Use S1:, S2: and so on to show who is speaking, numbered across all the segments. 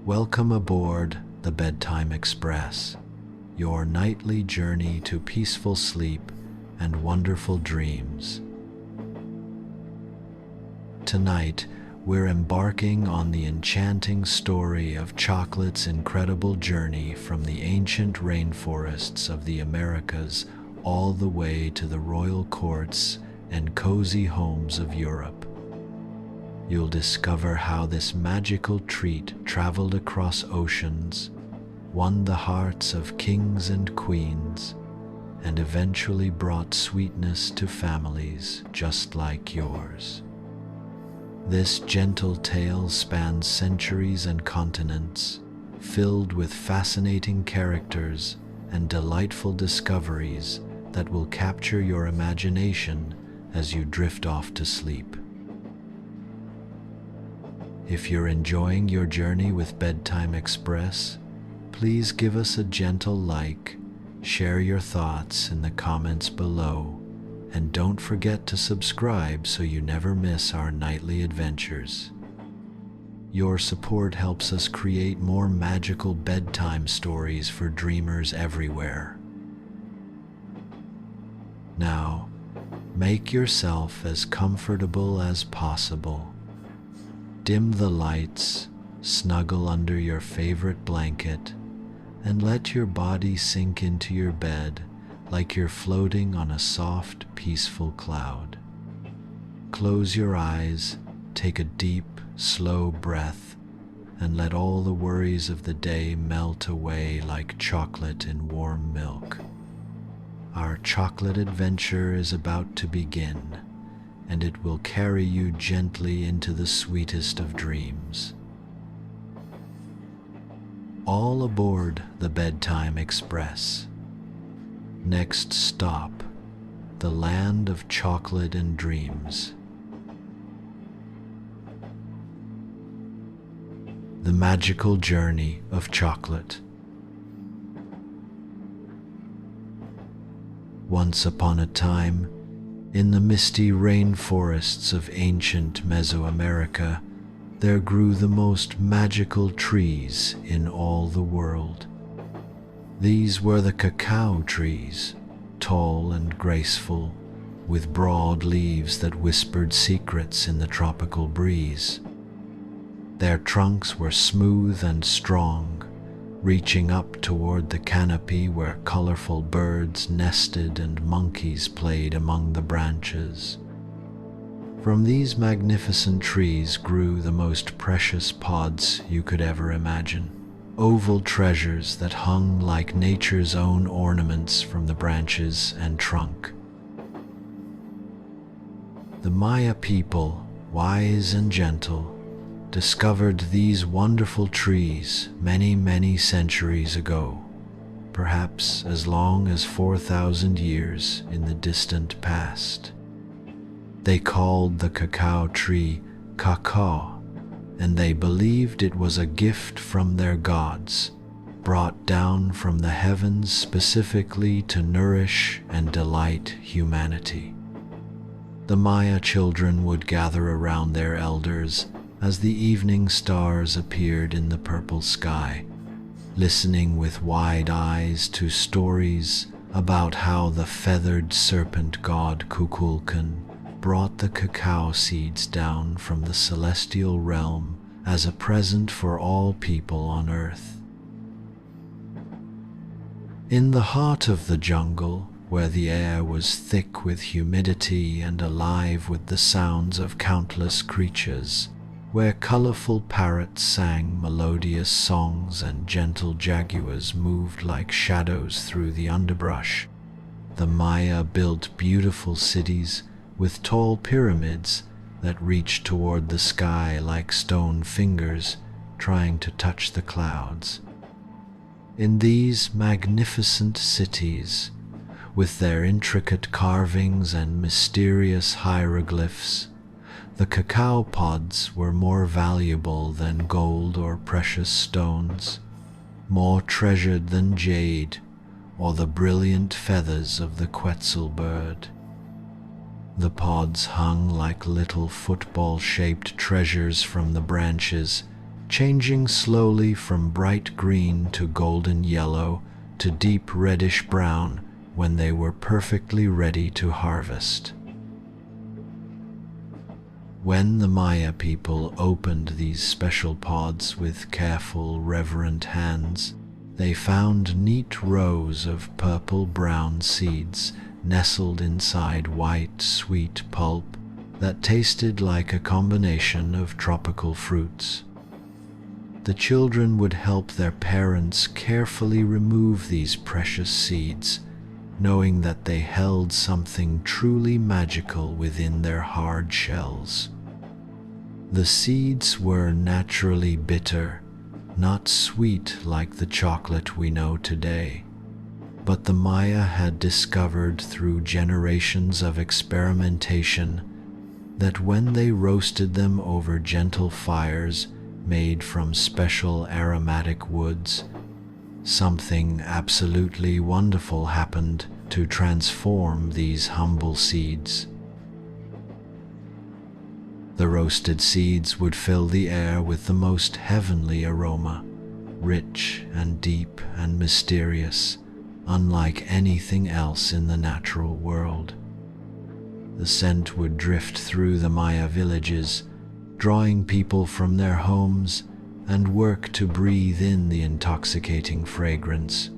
S1: Welcome aboard the Bedtime Express, your nightly journey to peaceful sleep and wonderful dreams. Tonight, we're embarking on the enchanting story of Chocolate's incredible journey from the ancient rainforests of the Americas all the way to the royal courts and cozy homes of Europe. You'll discover how this magical treat traveled across oceans, won the hearts of kings and queens, and eventually brought sweetness to families just like yours. This gentle tale spans centuries and continents, filled with fascinating characters and delightful discoveries that will capture your imagination as you drift off to sleep. If you're enjoying your journey with Bedtime Express, please give us a gentle like, share your thoughts in the comments below, and don't forget to subscribe so you never miss our nightly adventures. Your support helps us create more magical bedtime stories for dreamers everywhere. Now, make yourself as comfortable as possible. Dim the lights, snuggle under your favorite blanket, and let your body sink into your bed like you're floating on a soft, peaceful cloud. Close your eyes, take a deep, slow breath, and let all the worries of the day melt away like chocolate in warm milk. Our chocolate adventure is about to begin, and it will carry you gently into the sweetest of dreams. All aboard the Bedtime Express. Next stop, the land of chocolate and dreams. The magical journey of chocolate. Once upon a time, in the misty rainforests of ancient Mesoamerica, there grew the most magical trees in all the world. These were the cacao trees, tall and graceful, with broad leaves that whispered secrets in the tropical breeze. Their trunks were smooth and strong, reaching up toward the canopy where colorful birds nested and monkeys played among the branches. From these magnificent trees grew the most precious pods you could ever imagine, oval treasures that hung like nature's own ornaments from the branches and trunk. The Maya people, wise and gentle, discovered these wonderful trees many centuries ago, perhaps as long as 4,000 years in the distant past. They called the cacao tree cacao, and they believed it was a gift from their gods, brought down from the heavens specifically to nourish and delight humanity. The Maya children would gather around their elders as the evening stars appeared in the purple sky, listening with wide eyes to stories about how the feathered serpent god Kukulkan brought the cacao seeds down from the celestial realm as a present for all people on earth. In the heart of the jungle, where the air was thick with humidity and alive with the sounds of countless creatures, where colorful parrots sang melodious songs and gentle jaguars moved like shadows through the underbrush, the Maya built beautiful cities with tall pyramids that reached toward the sky like stone fingers trying to touch the clouds. In these magnificent cities, with their intricate carvings and mysterious hieroglyphs, the cacao pods were more valuable than gold or precious stones, more treasured than jade or the brilliant feathers of the quetzal bird. The pods hung like little football-shaped treasures from the branches, changing slowly from bright green to golden yellow to deep reddish brown when they were perfectly ready to harvest. When the Maya people opened these special pods with careful, reverent hands, they found neat rows of purple-brown seeds nestled inside white, sweet pulp that tasted like a combination of tropical fruits. The children would help their parents carefully remove these precious seeds, knowing that they held something truly magical within their hard shells. The seeds were naturally bitter, not sweet like the chocolate we know today, but the Maya had discovered through generations of experimentation that when they roasted them over gentle fires made from special aromatic woods, something absolutely wonderful happened to transform these humble seeds. The roasted seeds would fill the air with the most heavenly aroma, rich and deep and mysterious, unlike anything else in the natural world. The scent would drift through the Maya villages, drawing people from their homes and work to breathe in the intoxicating fragrance.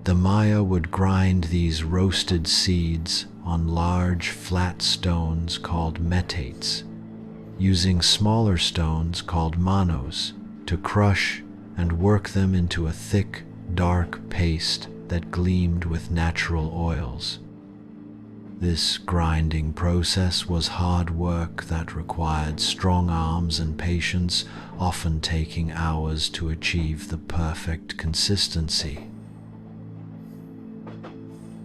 S1: The Maya would grind these roasted seeds on large flat stones called metates, using smaller stones called manos to crush and work them into a thick, dark paste that gleamed with natural oils. This grinding process was hard work that required strong arms and patience, often taking hours to achieve the perfect consistency.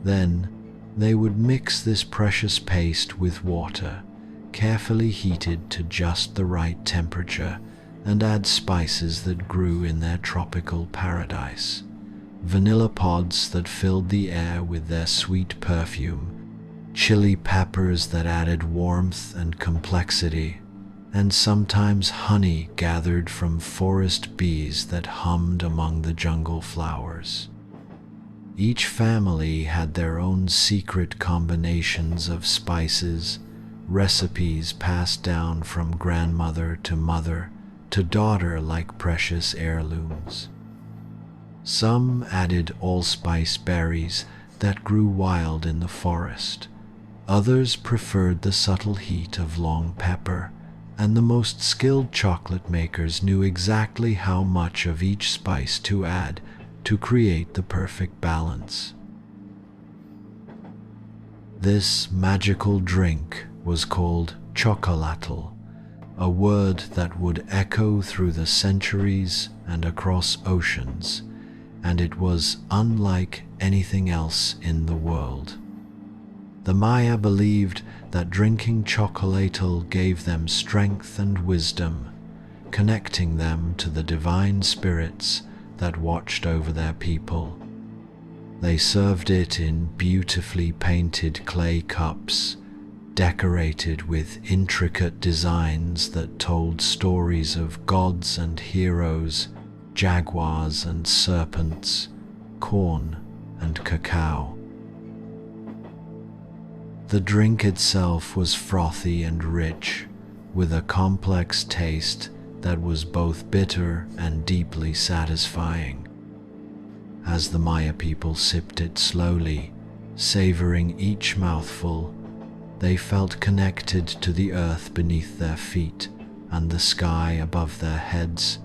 S1: Then, they would mix this precious paste with water, carefully heated to just the right temperature, and add spices that grew in their tropical paradise. Vanilla pods that filled the air with their sweet perfume, chili peppers that added warmth and complexity, and sometimes honey gathered from forest bees that hummed among the jungle flowers. Each family had their own secret combinations of spices, recipes passed down from grandmother to mother to daughter like precious heirlooms. Some added allspice berries that grew wild in the forest. Others preferred the subtle heat of long pepper, and the most skilled chocolate makers knew exactly how much of each spice to add to create the perfect balance. This magical drink was called chocolatl, a word that would echo through the centuries and across oceans, and it was unlike anything else in the world. The Maya believed that drinking chocolatl gave them strength and wisdom, connecting them to the divine spirits that watched over their people. They served it in beautifully painted clay cups, decorated with intricate designs that told stories of gods and heroes, jaguars and serpents, corn and cacao. The drink itself was frothy and rich, with a complex taste that was both bitter and deeply satisfying. As the Maya people sipped it slowly, savoring each mouthful, they felt connected to the earth beneath their feet and the sky above their heads,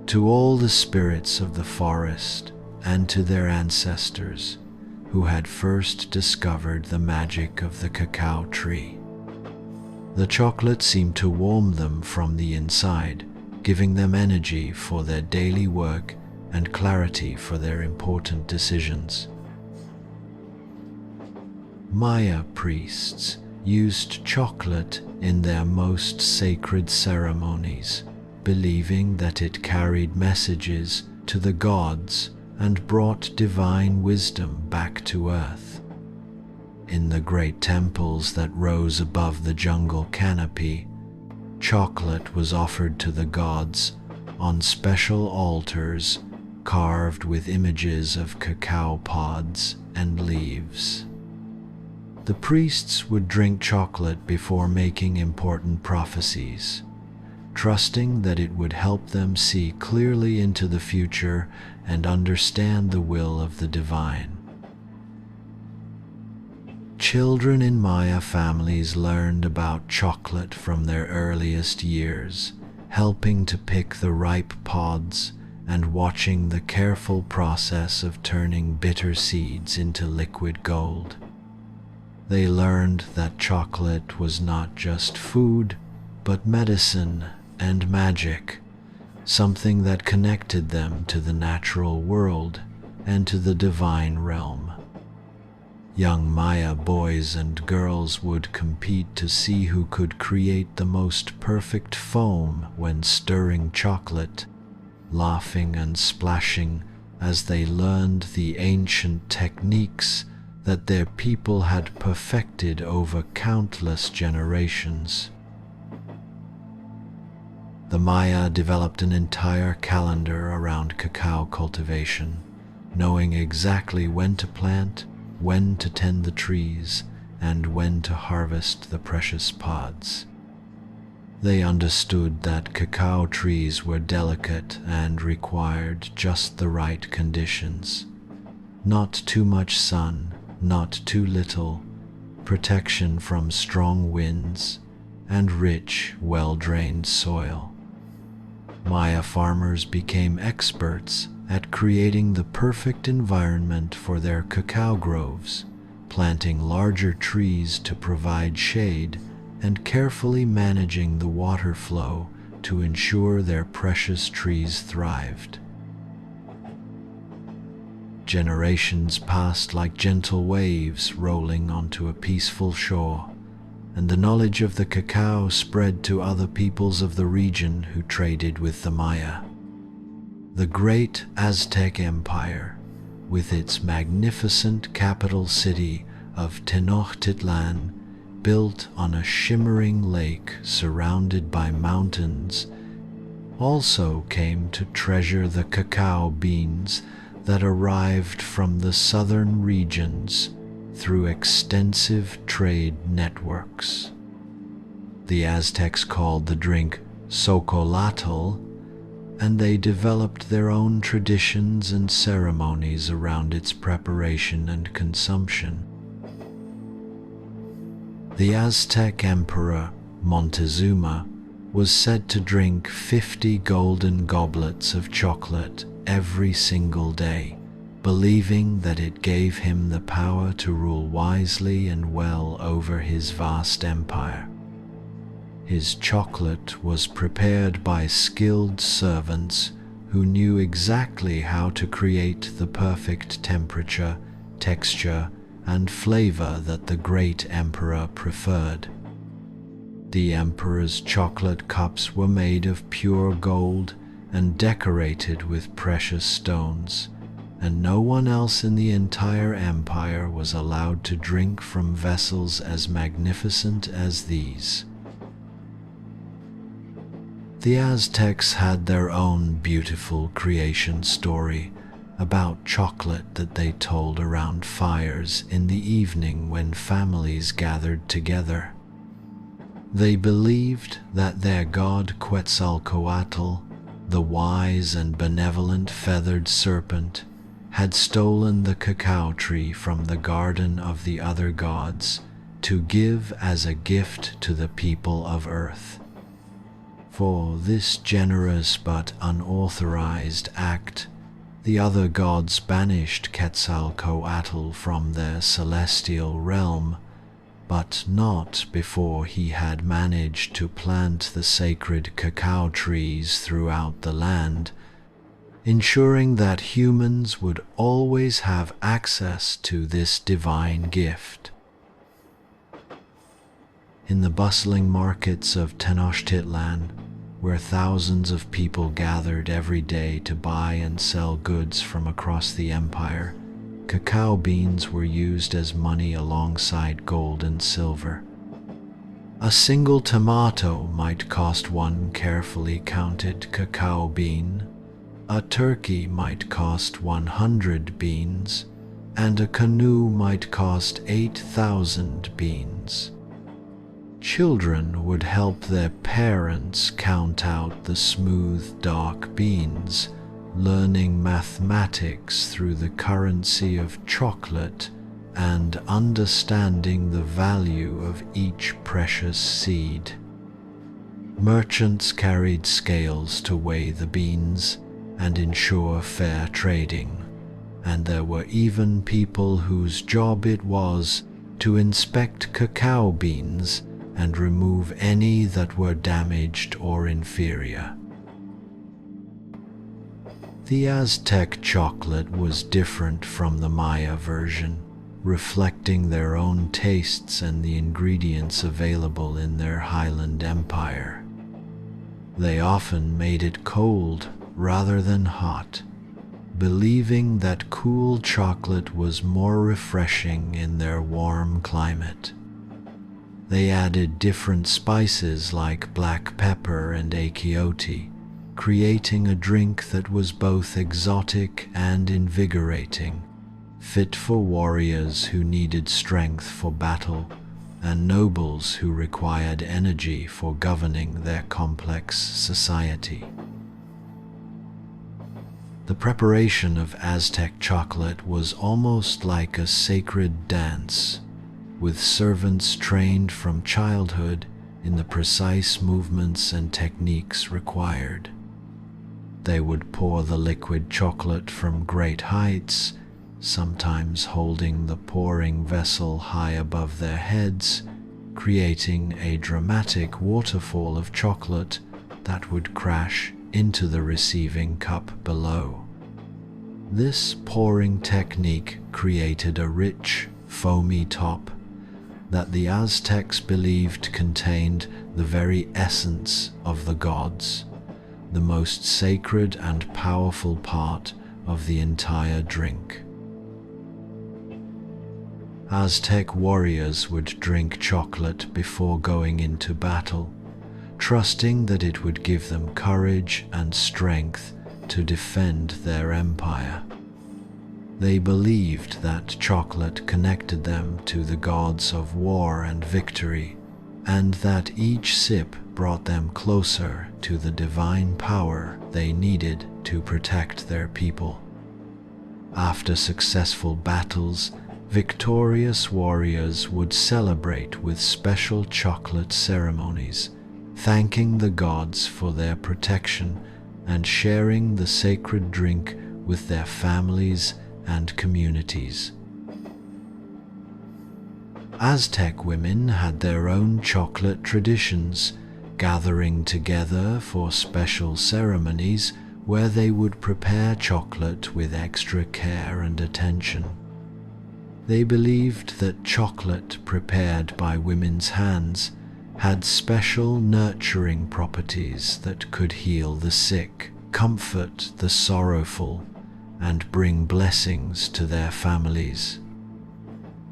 S1: to all the spirits of the forest and to their ancestors who had first discovered the magic of the cacao tree. The chocolate seemed to warm them from the inside, giving them energy for their daily work and clarity for their important decisions. Maya priests used chocolate in their most sacred ceremonies, believing that it carried messages to the gods and brought divine wisdom back to earth. In the great temples that rose above the jungle canopy, chocolate was offered to the gods on special altars carved with images of cacao pods and leaves. The priests would drink chocolate before making important prophecies, trusting that it would help them see clearly into the future and understand the will of the divine. Children in Maya families learned about chocolate from their earliest years, helping to pick the ripe pods and watching the careful process of turning bitter seeds into liquid gold. They learned that chocolate was not just food, but medicine and magic, something that connected them to the natural world and to the divine realm. Young Maya boys and girls would compete to see who could create the most perfect foam when stirring chocolate, laughing and splashing as they learned the ancient techniques that their people had perfected over countless generations. The Maya developed an entire calendar around cacao cultivation, knowing exactly when to plant, when to tend the trees, and when to harvest the precious pods. They understood that cacao trees were delicate and required just the right conditions. Not too much sun, not too little, protection from strong winds, and rich, well-drained soil. Maya farmers became experts at creating the perfect environment for their cacao groves, planting larger trees to provide shade and carefully managing the water flow to ensure their precious trees thrived. Generations passed like gentle waves rolling onto a peaceful shore, and the knowledge of the cacao spread to other peoples of the region who traded with the Maya. The great Aztec Empire, with its magnificent capital city of Tenochtitlan, built on a shimmering lake surrounded by mountains, also came to treasure the cacao beans that arrived from the southern regions through extensive trade networks. The Aztecs called the drink socolatl, and they developed their own traditions and ceremonies around its preparation and consumption. The Aztec Emperor Montezuma was said to drink 50 golden goblets of chocolate every single day, believing that it gave him the power to rule wisely and well over his vast empire. His chocolate was prepared by skilled servants who knew exactly how to create the perfect temperature, texture, and flavor that the great emperor preferred. The emperor's chocolate cups were made of pure gold and decorated with precious stones, and no one else in the entire empire was allowed to drink from vessels as magnificent as these. The Aztecs had their own beautiful creation story about chocolate that they told around fires in the evening when families gathered together. They believed that their god Quetzalcoatl, the wise and benevolent feathered serpent, had stolen the cacao tree from the garden of the other gods to give as a gift to the people of Earth. For this generous but unauthorized act, the other gods banished Quetzalcoatl from their celestial realm, but not before he had managed to plant the sacred cacao trees throughout the land, ensuring that humans would always have access to this divine gift. In the bustling markets of Tenochtitlan, where thousands of people gathered every day to buy and sell goods from across the empire, cacao beans were used as money alongside gold and silver. A single tomato might cost one carefully counted cacao bean, a turkey might cost 100 beans, and a canoe might cost 8,000 beans. Children would help their parents count out the smooth, dark beans, learning mathematics through the currency of chocolate and understanding the value of each precious seed. Merchants carried scales to weigh the beans and ensure fair trading, and there were even people whose job it was to inspect cacao beans and remove any that were damaged or inferior. The Aztec chocolate was different from the Maya version, reflecting their own tastes and the ingredients available in their highland empire. They often made it cold rather than hot, believing that cool chocolate was more refreshing in their warm climate. They added different spices like black pepper and achiote, creating a drink that was both exotic and invigorating, fit for warriors who needed strength for battle and nobles who required energy for governing their complex society. The preparation of Aztec chocolate was almost like a sacred dance, with servants trained from childhood in the precise movements and techniques required. They would pour the liquid chocolate from great heights, sometimes holding the pouring vessel high above their heads, creating a dramatic waterfall of chocolate that would crash into the receiving cup below. This pouring technique created a rich, foamy top that the Aztecs believed contained the very essence of the gods, the most sacred and powerful part of the entire drink. Aztec warriors would drink chocolate before going into battle, trusting that it would give them courage and strength to defend their empire. They believed that chocolate connected them to the gods of war and victory, and that each sip brought them closer to the divine power they needed to protect their people. After successful battles, victorious warriors would celebrate with special chocolate ceremonies, thanking the gods for their protection and sharing the sacred drink with their families and communities. Aztec women had their own chocolate traditions, gathering together for special ceremonies where they would prepare chocolate with extra care and attention. They believed that chocolate prepared by women's hands had special nurturing properties that could heal the sick, comfort the sorrowful, and bring blessings to their families.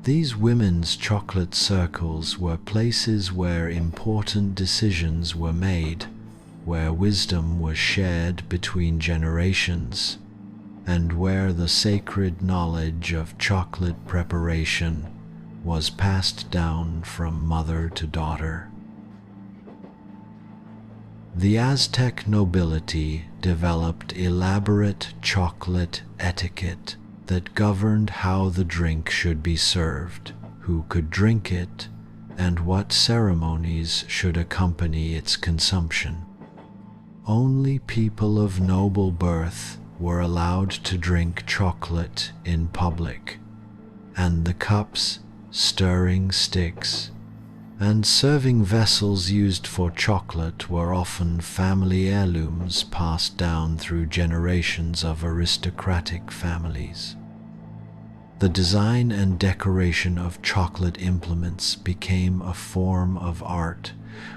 S1: These women's chocolate circles were places where important decisions were made, where wisdom was shared between generations, and where the sacred knowledge of chocolate preparation was passed down from mother to daughter. The Aztec nobility developed elaborate chocolate etiquette that governed how the drink should be served, who could drink it, and what ceremonies should accompany its consumption. Only people of noble birth were allowed to drink chocolate in public, and the cups, stirring sticks, and serving vessels used for chocolate were often family heirlooms passed down through generations of aristocratic families. The design and decoration of chocolate implements became a form of art,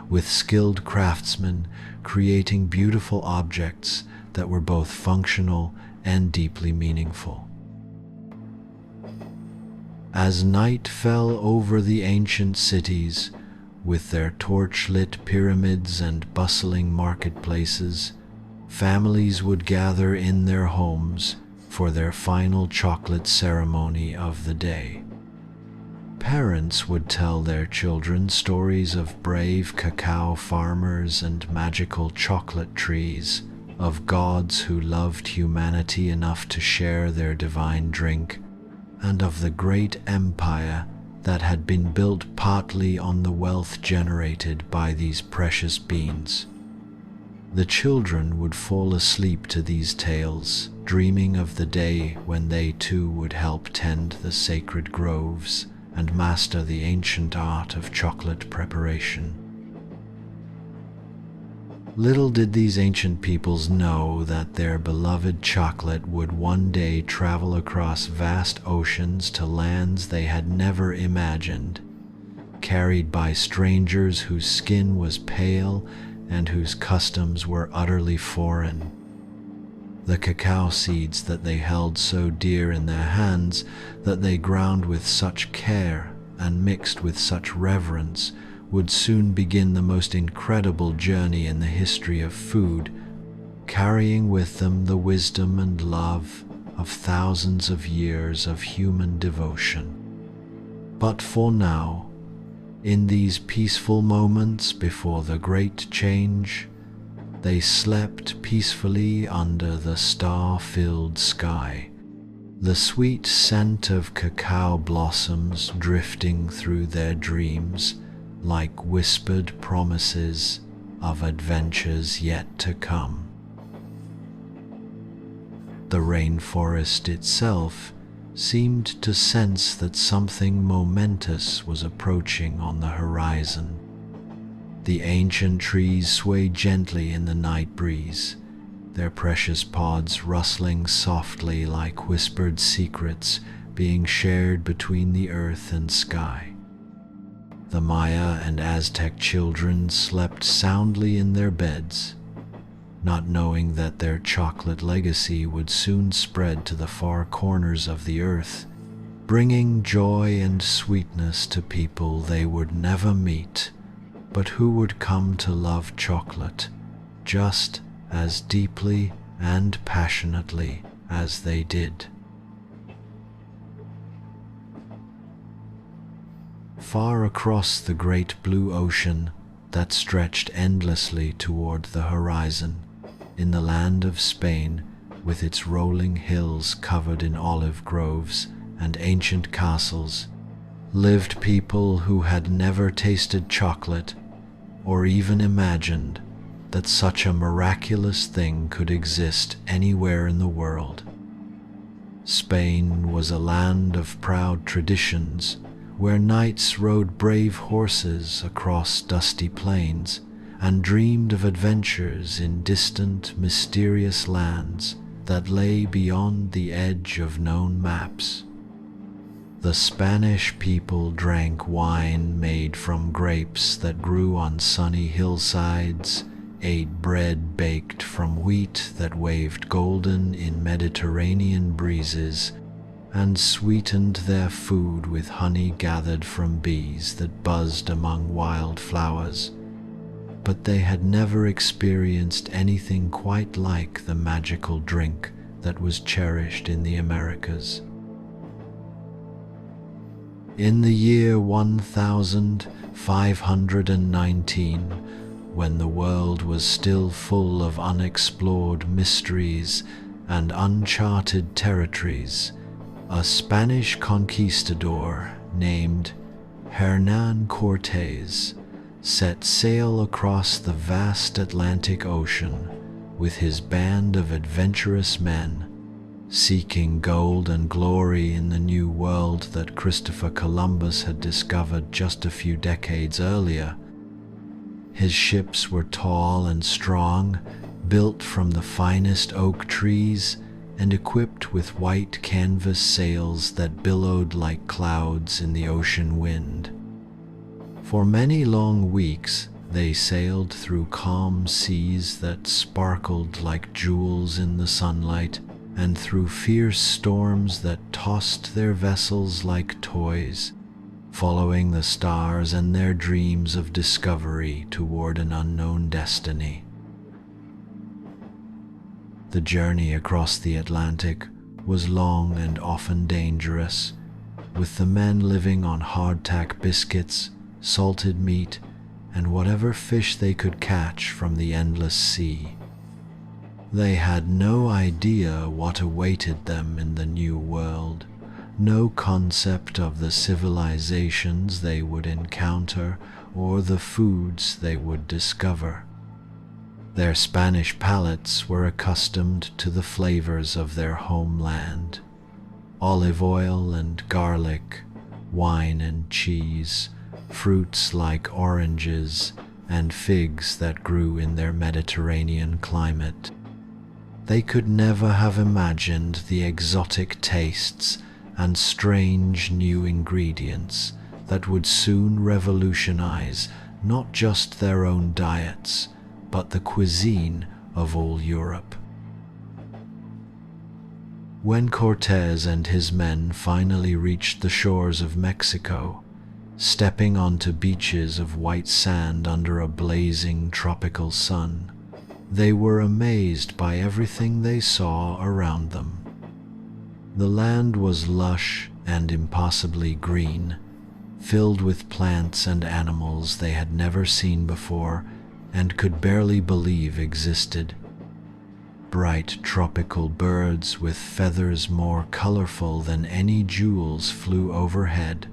S1: with skilled craftsmen creating beautiful objects that were both functional and deeply meaningful. As night fell over the ancient cities, With their torch-lit pyramids and bustling marketplaces, families would gather in their homes for their final chocolate ceremony of the day. Parents would tell their children stories of brave cacao farmers and magical chocolate trees, of gods who loved humanity enough to share their divine drink, and of the great empire that had been built partly on the wealth generated by these precious beans. The children would fall asleep to these tales, dreaming of the day when they too would help tend the sacred groves and master the ancient art of chocolate preparation. Little did these ancient peoples know that their beloved chocolate would one day travel across vast oceans to lands they had never imagined, carried by strangers whose skin was pale and whose customs were utterly foreign. The cacao seeds that they held so dear in their hands, that they ground with such care and mixed with such reverence, would soon begin the most incredible journey in the history of food, carrying with them the wisdom and love of thousands of years of human devotion. But for now, in these peaceful moments before the great change, they slept peacefully under the star-filled sky, the sweet scent of cacao blossoms drifting through their dreams like whispered promises of adventures yet to come. The rainforest itself seemed to sense that something momentous was approaching on the horizon. The ancient trees swayed gently in the night breeze, their precious pods rustling softly like whispered secrets being shared between the earth and sky. The Maya and Aztec children slept soundly in their beds, not knowing that their chocolate legacy would soon spread to the far corners of the earth, bringing joy and sweetness to people they would never meet, but who would come to love chocolate just as deeply and passionately as they did. Far across the great blue ocean that stretched endlessly toward the horizon, in the land of Spain, with its rolling hills covered in olive groves and ancient castles, lived people who had never tasted chocolate or even imagined that such a miraculous thing could exist anywhere in the world. Spain was a land of proud traditions, where knights rode brave horses across dusty plains and dreamed of adventures in distant, mysterious lands that lay beyond the edge of known maps. The Spanish people drank wine made from grapes that grew on sunny hillsides, ate bread baked from wheat that waved golden in Mediterranean breezes, and sweetened their food with honey gathered from bees that buzzed among wild flowers. But they had never experienced anything quite like the magical drink that was cherished in the Americas. In the year 1519, when the world was still full of unexplored mysteries and uncharted territories, a Spanish conquistador named Hernán Cortés set sail across the vast Atlantic Ocean with his band of adventurous men, seeking gold and glory in the new world that Christopher Columbus had discovered just a few decades earlier. His ships were tall and strong, built from the finest oak trees, and equipped with white canvas sails that billowed like clouds in the ocean wind. For many long weeks, they sailed through calm seas that sparkled like jewels in the sunlight, and through fierce storms that tossed their vessels like toys, following the stars and their dreams of discovery toward an unknown destiny. The journey across the Atlantic was long and often dangerous, with the men living on hardtack biscuits, salted meat, and whatever fish they could catch from the endless sea. They had no idea what awaited them in the new world, no concept of the civilizations they would encounter or the foods they would discover. Their Spanish palates were accustomed to the flavors of their homeland: olive oil and garlic, wine and cheese, fruits like oranges, and figs that grew in their Mediterranean climate. They could never have imagined the exotic tastes and strange new ingredients that would soon revolutionize not just their own diets, but the cuisine of all Europe. When Cortés and his men finally reached the shores of Mexico, stepping onto beaches of white sand under a blazing tropical sun, they were amazed by everything they saw around them. The land was lush and impossibly green, filled with plants and animals they had never seen before and could barely believe existed. Bright tropical birds with feathers more colorful than any jewels flew overhead,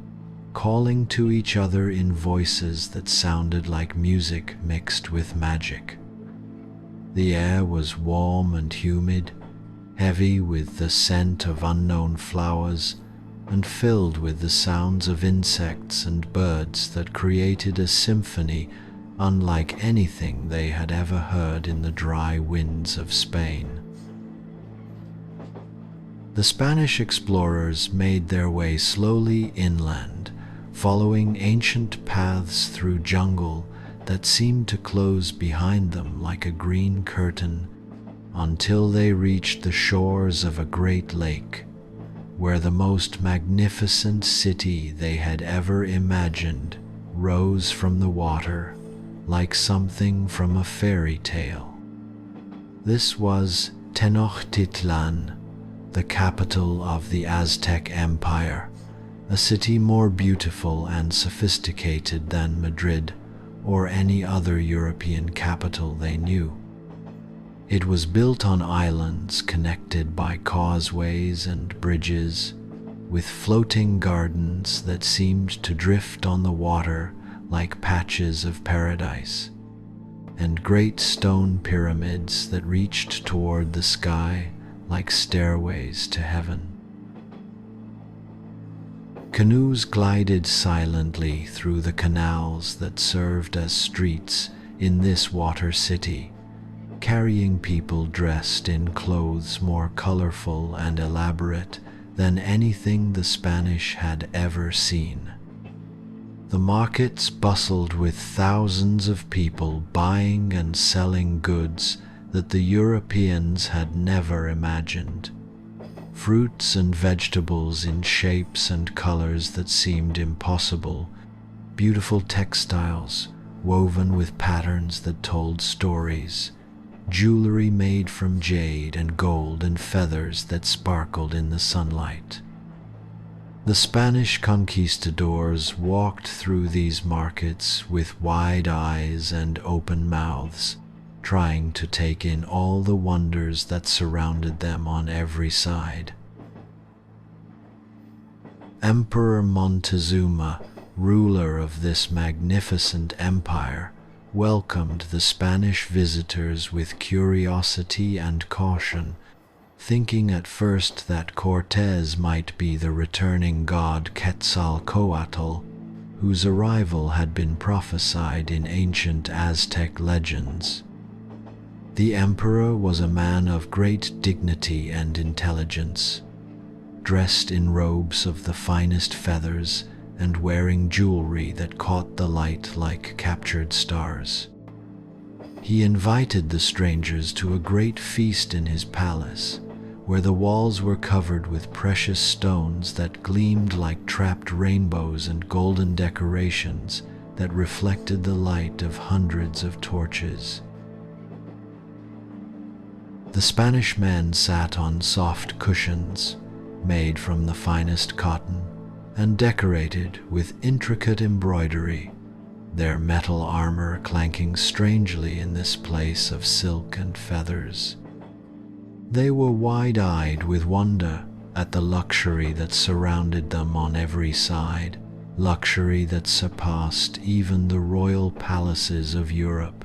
S1: calling to each other in voices that sounded like music mixed with magic. The air was warm and humid, heavy with the scent of unknown flowers, and filled with the sounds of insects and birds that created a symphony unlike anything they had ever heard in the dry winds of Spain. The Spanish explorers made their way slowly inland, following ancient paths through jungle that seemed to close behind them like a green curtain, until they reached the shores of a great lake, where the most magnificent city they had ever imagined rose from the water like something from a fairy tale. This was Tenochtitlan, the capital of the Aztec Empire, a city more beautiful and sophisticated than Madrid or any other European capital they knew. It was built on islands connected by causeways and bridges, with floating gardens that seemed to drift on the water like patches of paradise, and great stone pyramids that reached toward the sky like stairways to heaven. Canoes glided silently through the canals that served as streets in this water city, carrying people dressed in clothes more colorful and elaborate than anything the Spanish had ever seen. The markets bustled with thousands of people buying and selling goods that the Europeans had never imagined. Fruits and vegetables in shapes and colors that seemed impossible, beautiful textiles woven with patterns that told stories, jewelry made from jade and gold and feathers that sparkled in the sunlight. The Spanish conquistadors walked through these markets with wide eyes and open mouths, trying to take in all the wonders that surrounded them on every side. Emperor Montezuma, ruler of this magnificent empire, welcomed the Spanish visitors with curiosity and caution, thinking at first that Cortés might be the returning god Quetzalcoatl, whose arrival had been prophesied in ancient Aztec legends. The emperor was a man of great dignity and intelligence, dressed in robes of the finest feathers and wearing jewelry that caught the light like captured stars. He invited the strangers to a great feast in his palace, where the walls were covered with precious stones that gleamed like trapped rainbows and golden decorations that reflected the light of hundreds of torches. The Spanish men sat on soft cushions made from the finest cotton and decorated with intricate embroidery, their metal armor clanking strangely in this place of silk and feathers. They were wide-eyed with wonder at the luxury that surrounded them on every side, luxury that surpassed even the royal palaces of Europe.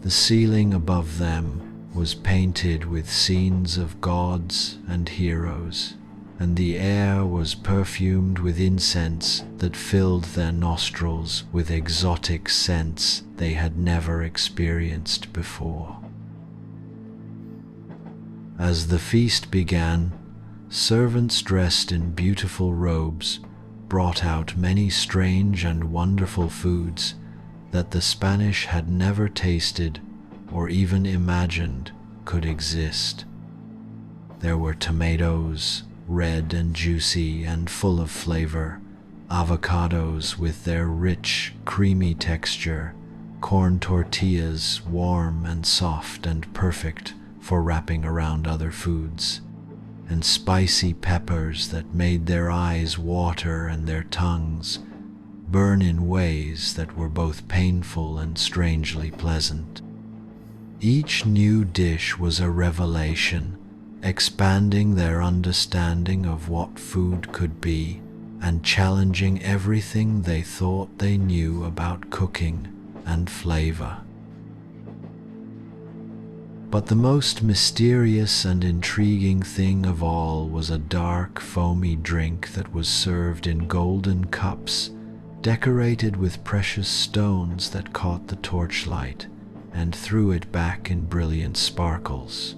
S1: The ceiling above them was painted with scenes of gods and heroes, and the air was perfumed with incense that filled their nostrils with exotic scents they had never experienced before. As the feast began, servants dressed in beautiful robes brought out many strange and wonderful foods that the Spanish had never tasted or even imagined could exist. There were tomatoes, red and juicy and full of flavor, avocados with their rich, creamy texture, corn tortillas warm and soft and perfect for wrapping around other foods, and spicy peppers that made their eyes water and their tongues burn in ways that were both painful and strangely pleasant. Each new dish was a revelation, expanding their understanding of what food could be and challenging everything they thought they knew about cooking and flavor. But the most mysterious and intriguing thing of all was a dark, foamy drink that was served in golden cups, decorated with precious stones that caught the torchlight and threw it back in brilliant sparkles.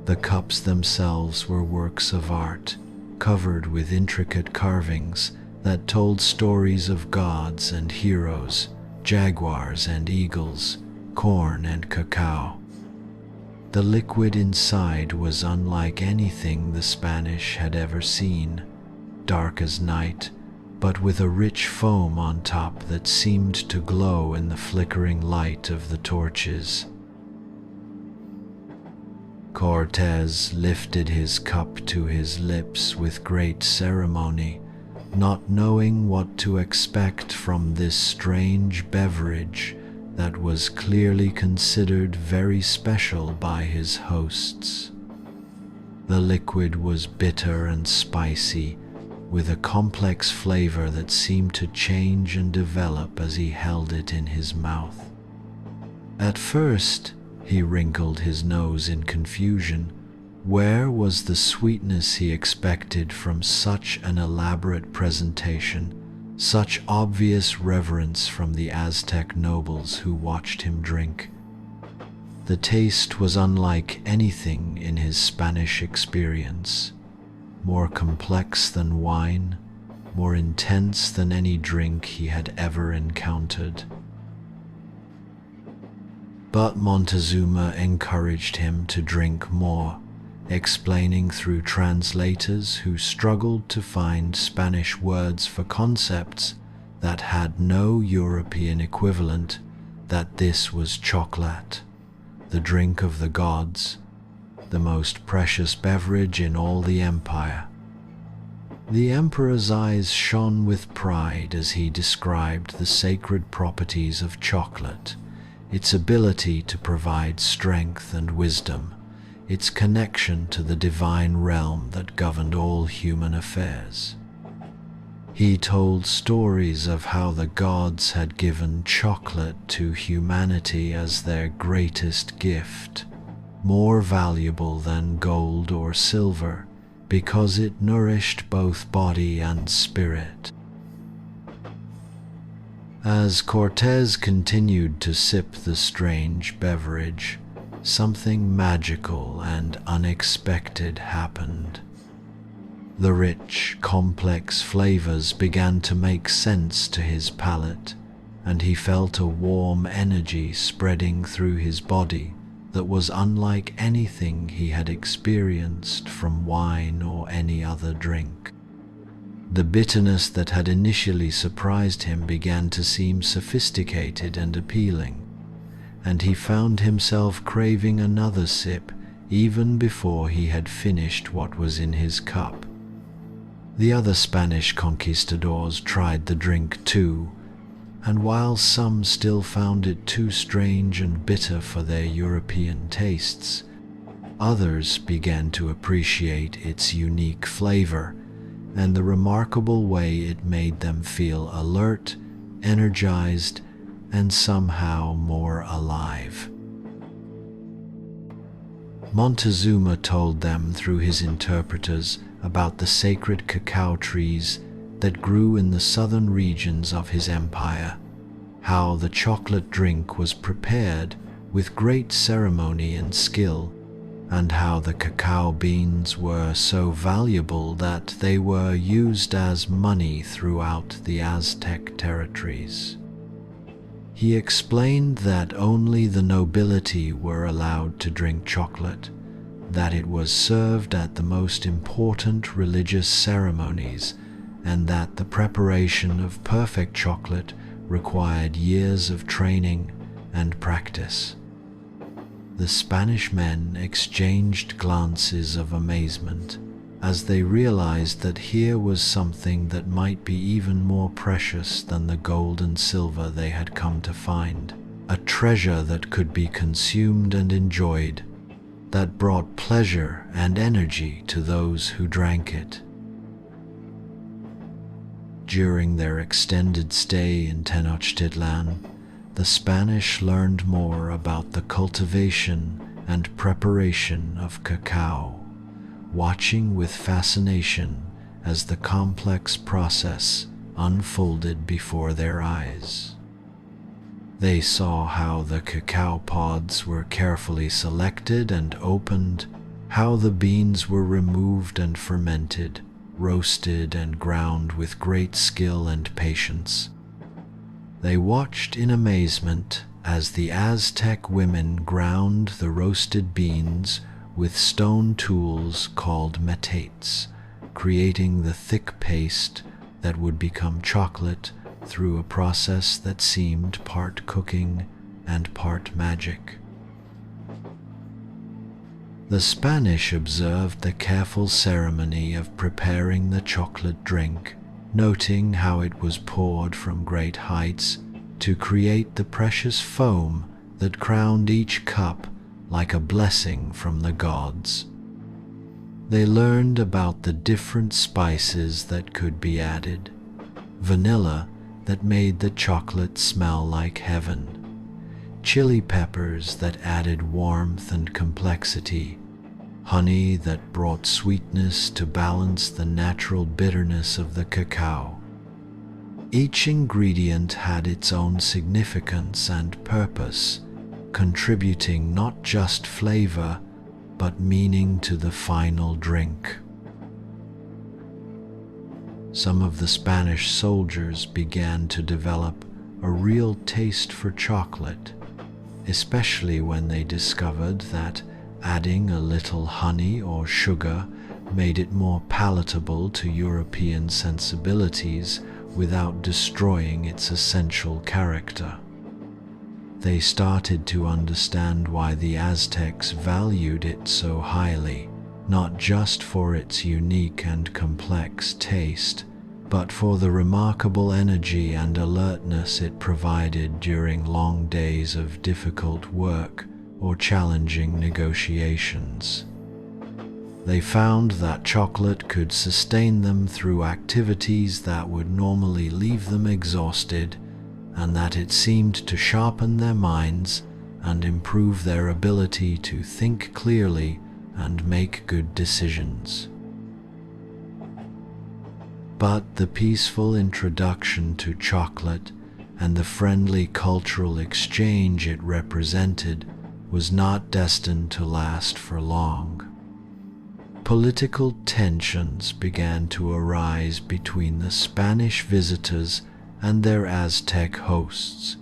S1: The cups themselves were works of art, covered with intricate carvings that told stories of gods and heroes, jaguars and eagles, corn and cacao. The liquid inside was unlike anything the Spanish had ever seen, dark as night, but with a rich foam on top that seemed to glow in the flickering light of the torches. Cortés lifted his cup to his lips with great ceremony, not knowing what to expect from this strange beverage that was clearly considered very special by his hosts. The liquid was bitter and spicy, with a complex flavor that seemed to change and develop as he held it in his mouth. At first, he wrinkled his nose in confusion. Where was the sweetness he expected from such an elaborate presentation, such obvious reverence from the Aztec nobles who watched him drink? The taste was unlike anything in his Spanish experience, more complex than wine, more intense than any drink he had ever encountered. But Montezuma encouraged him to drink more, explaining through translators who struggled to find Spanish words for concepts that had no European equivalent, that this was chocolate, the drink of the gods, the most precious beverage in all the empire. The emperor's eyes shone with pride as he described the sacred properties of chocolate, its ability to provide strength and wisdom, its connection to the divine realm that governed all human affairs. He told stories of how the gods had given chocolate to humanity as their greatest gift, more valuable than gold or silver, because it nourished both body and spirit. As Cortés continued to sip the strange beverage, something magical and unexpected happened. The rich, complex flavors began to make sense to his palate, and he felt a warm energy spreading through his body that was unlike anything he had experienced from wine or any other drink. The bitterness that had initially surprised him began to seem sophisticated and appealing, and he found himself craving another sip even before he had finished what was in his cup. The other Spanish conquistadors tried the drink too, and while some still found it too strange and bitter for their European tastes, others began to appreciate its unique flavor and the remarkable way it made them feel alert, energized, and somehow more alive. Montezuma told them through his interpreters about the sacred cacao trees that grew in the southern regions of his empire, how the chocolate drink was prepared with great ceremony and skill, and how the cacao beans were so valuable that they were used as money throughout the Aztec territories. He explained that only the nobility were allowed to drink chocolate, that it was served at the most important religious ceremonies, and that the preparation of perfect chocolate required years of training and practice. The Spanish men exchanged glances of amazement as they realized that here was something that might be even more precious than the gold and silver they had come to find, a treasure that could be consumed and enjoyed, that brought pleasure and energy to those who drank it. During their extended stay in Tenochtitlan, the Spanish learned more about the cultivation and preparation of cacao, watching with fascination as the complex process unfolded before their eyes. They saw how the cacao pods were carefully selected and opened, how the beans were removed and fermented, roasted and ground with great skill and patience. They watched in amazement as the Aztec women ground the roasted beans with stone tools called metates, creating the thick paste that would become chocolate through a process that seemed part cooking and part magic. The Spanish observed the careful ceremony of preparing the chocolate drink, noting how it was poured from great heights to create the precious foam that crowned each cup like a blessing from the gods. They learned about the different spices that could be added: vanilla that made the chocolate smell like heaven, chili peppers that added warmth and complexity, honey that brought sweetness to balance the natural bitterness of the cacao. Each ingredient had its own significance and purpose, contributing not just flavor, but meaning to the final drink. Some of the Spanish soldiers began to develop a real taste for chocolate, especially when they discovered that adding a little honey or sugar made it more palatable to European sensibilities without destroying its essential character. They started to understand why the Aztecs valued it so highly, not just for its unique and complex taste, but for the remarkable energy and alertness it provided during long days of difficult work or challenging negotiations. They found that chocolate could sustain them through activities that would normally leave them exhausted, and that it seemed to sharpen their minds and improve their ability to think clearly and make good decisions. But the peaceful introduction to chocolate and the friendly cultural exchange it represented was not destined to last for long. Political tensions began to arise between the Spanish visitors and their Aztec hosts,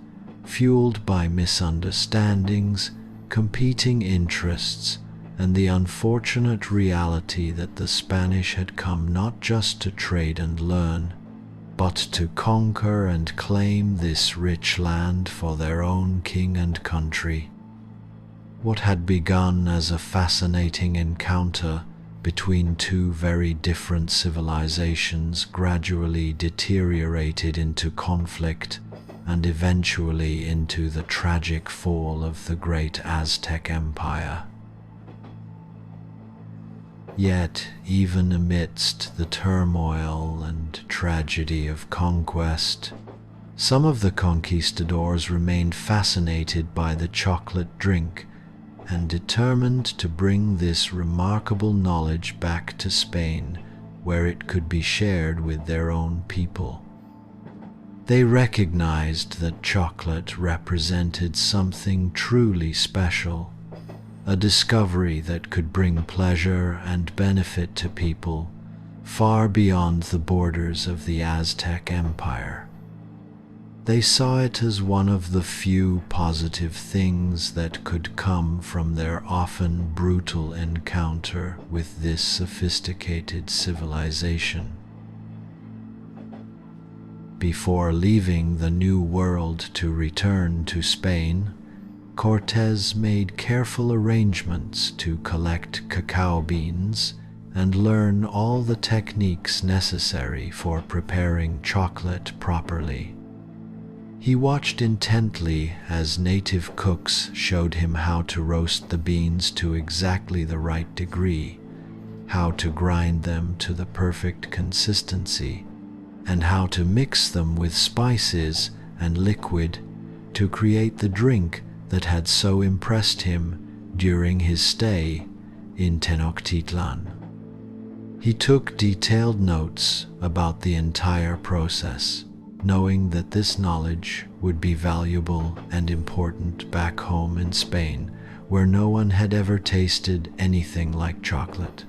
S1: fueled by misunderstandings competing interests, and the unfortunate reality that the Spanish had come not just to trade and learn, but to conquer and claim this rich land for their own king and country. What had begun as a fascinating encounter between two very different civilizations gradually deteriorated into conflict and eventually into the tragic fall of the great Aztec Empire. Yet, even amidst the turmoil and tragedy of conquest, some of the conquistadors remained fascinated by the chocolate drink and determined to bring this remarkable knowledge back to Spain, where it could be shared with their own people. They recognized that chocolate represented something truly special, a discovery that could bring pleasure and benefit to people far beyond the borders of the Aztec Empire. They saw it as one of the few positive things that could come from their often brutal encounter with this sophisticated civilization. Before leaving the New World to return to Spain, Cortés made careful arrangements to collect cacao beans and learn all the techniques necessary for preparing chocolate properly. He watched intently as native cooks showed him how to roast the beans to exactly the right degree, how to grind them to the perfect consistency, and how to mix them with spices and liquid to create the drink that had so impressed him during his stay in Tenochtitlan. He took detailed notes about the entire process, knowing that this knowledge would be valuable and important back home in Spain, where no one had ever tasted anything like chocolate.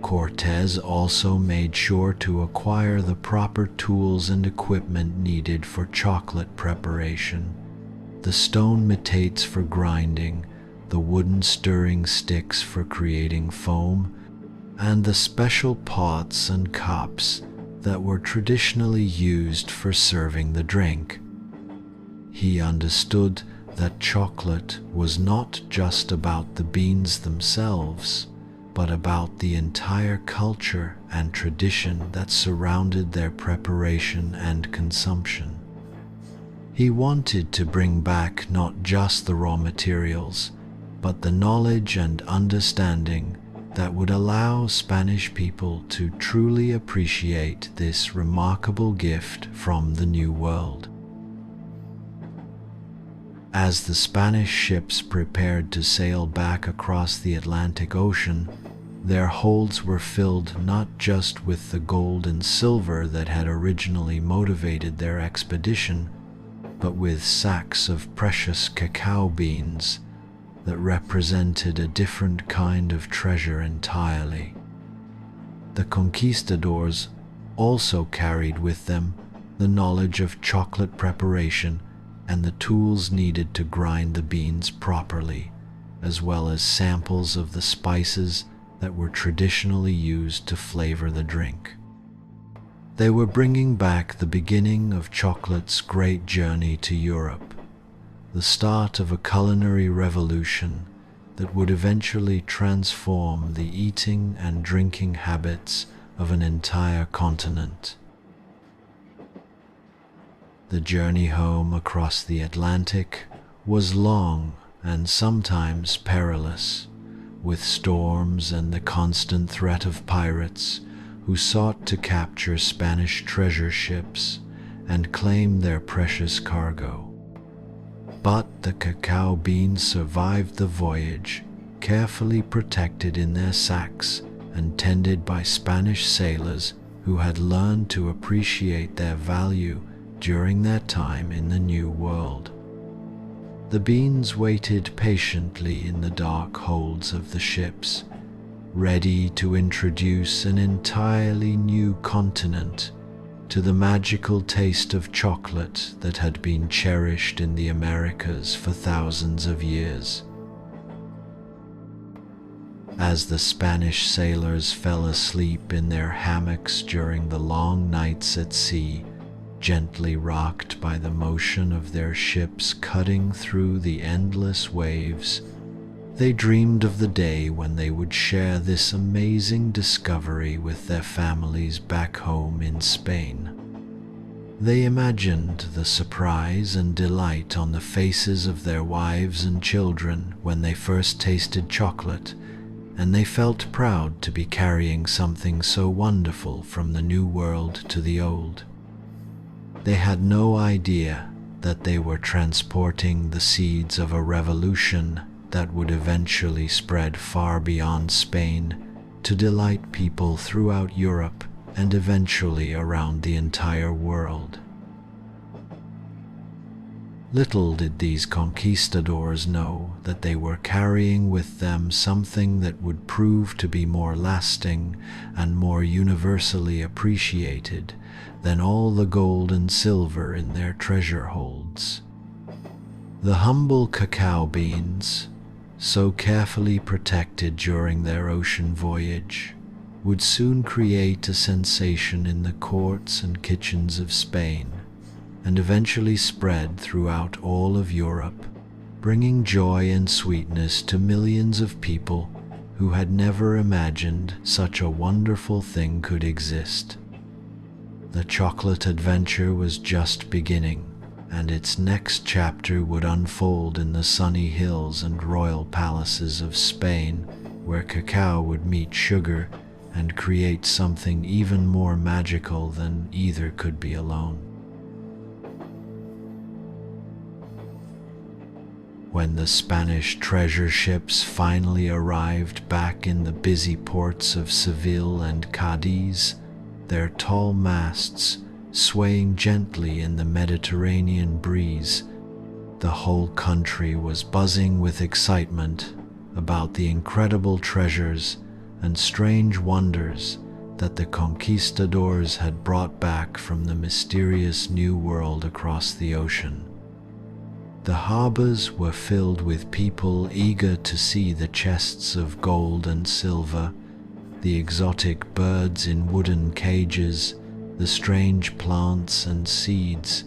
S1: Cortés also made sure to acquire the proper tools and equipment needed for chocolate preparation: the stone metates for grinding, the wooden stirring sticks for creating foam, and the special pots and cups that were traditionally used for serving the drink. He understood that chocolate was not just about the beans themselves, but about the entire culture and tradition that surrounded their preparation and consumption. He wanted to bring back not just the raw materials, but the knowledge and understanding that would allow Spanish people to truly appreciate this remarkable gift from the New World. As the Spanish ships prepared to sail back across the Atlantic Ocean, their holds were filled not just with the gold and silver that had originally motivated their expedition, but with sacks of precious cacao beans that represented a different kind of treasure entirely. The conquistadors also carried with them the knowledge of chocolate preparation and the tools needed to grind the beans properly, as well as samples of the spices that were traditionally used to flavor the drink. They were bringing back the beginning of chocolate's great journey to Europe, the start of a culinary revolution that would eventually transform the eating and drinking habits of an entire continent. The journey home across the Atlantic was long and sometimes perilous, with storms and the constant threat of pirates who sought to capture Spanish treasure ships and claim their precious cargo. But the cacao beans survived the voyage, carefully protected in their sacks and tended by Spanish sailors who had learned to appreciate their value during their time in the New World. The beans waited patiently in the dark holds of the ships, ready to introduce an entirely new continent to the magical taste of chocolate that had been cherished in the Americas for thousands of years. As the Spanish sailors fell asleep in their hammocks during the long nights at sea, gently rocked by the motion of their ships cutting through the endless waves, they dreamed of the day when they would share this amazing discovery with their families back home in Spain. They imagined the surprise and delight on the faces of their wives and children when they first tasted chocolate, and they felt proud to be carrying something so wonderful from the New World to the Old. They had no idea that they were transporting the seeds of a revolution that would eventually spread far beyond Spain to delight people throughout Europe and eventually around the entire world. Little did these conquistadors know that they were carrying with them something that would prove to be more lasting and more universally appreciated than all the gold and silver in their treasure holds. The humble cacao beans, so carefully protected during their ocean voyage, would soon create a sensation in the courts and kitchens of Spain, and eventually spread throughout all of Europe, bringing joy and sweetness to millions of people who had never imagined such a wonderful thing could exist. The chocolate adventure was just beginning, and its next chapter would unfold in the sunny hills and royal palaces of Spain, where cacao would meet sugar and create something even more magical than either could be alone. When the Spanish treasure ships finally arrived back in the busy ports of Seville and Cadiz, their tall masts swaying gently in the Mediterranean breeze, the whole country was buzzing with excitement about the incredible treasures and strange wonders that the conquistadors had brought back from the mysterious New World across the ocean. The harbors were filled with people eager to see the chests of gold and silver, the exotic birds in wooden cages, the strange plants and seeds,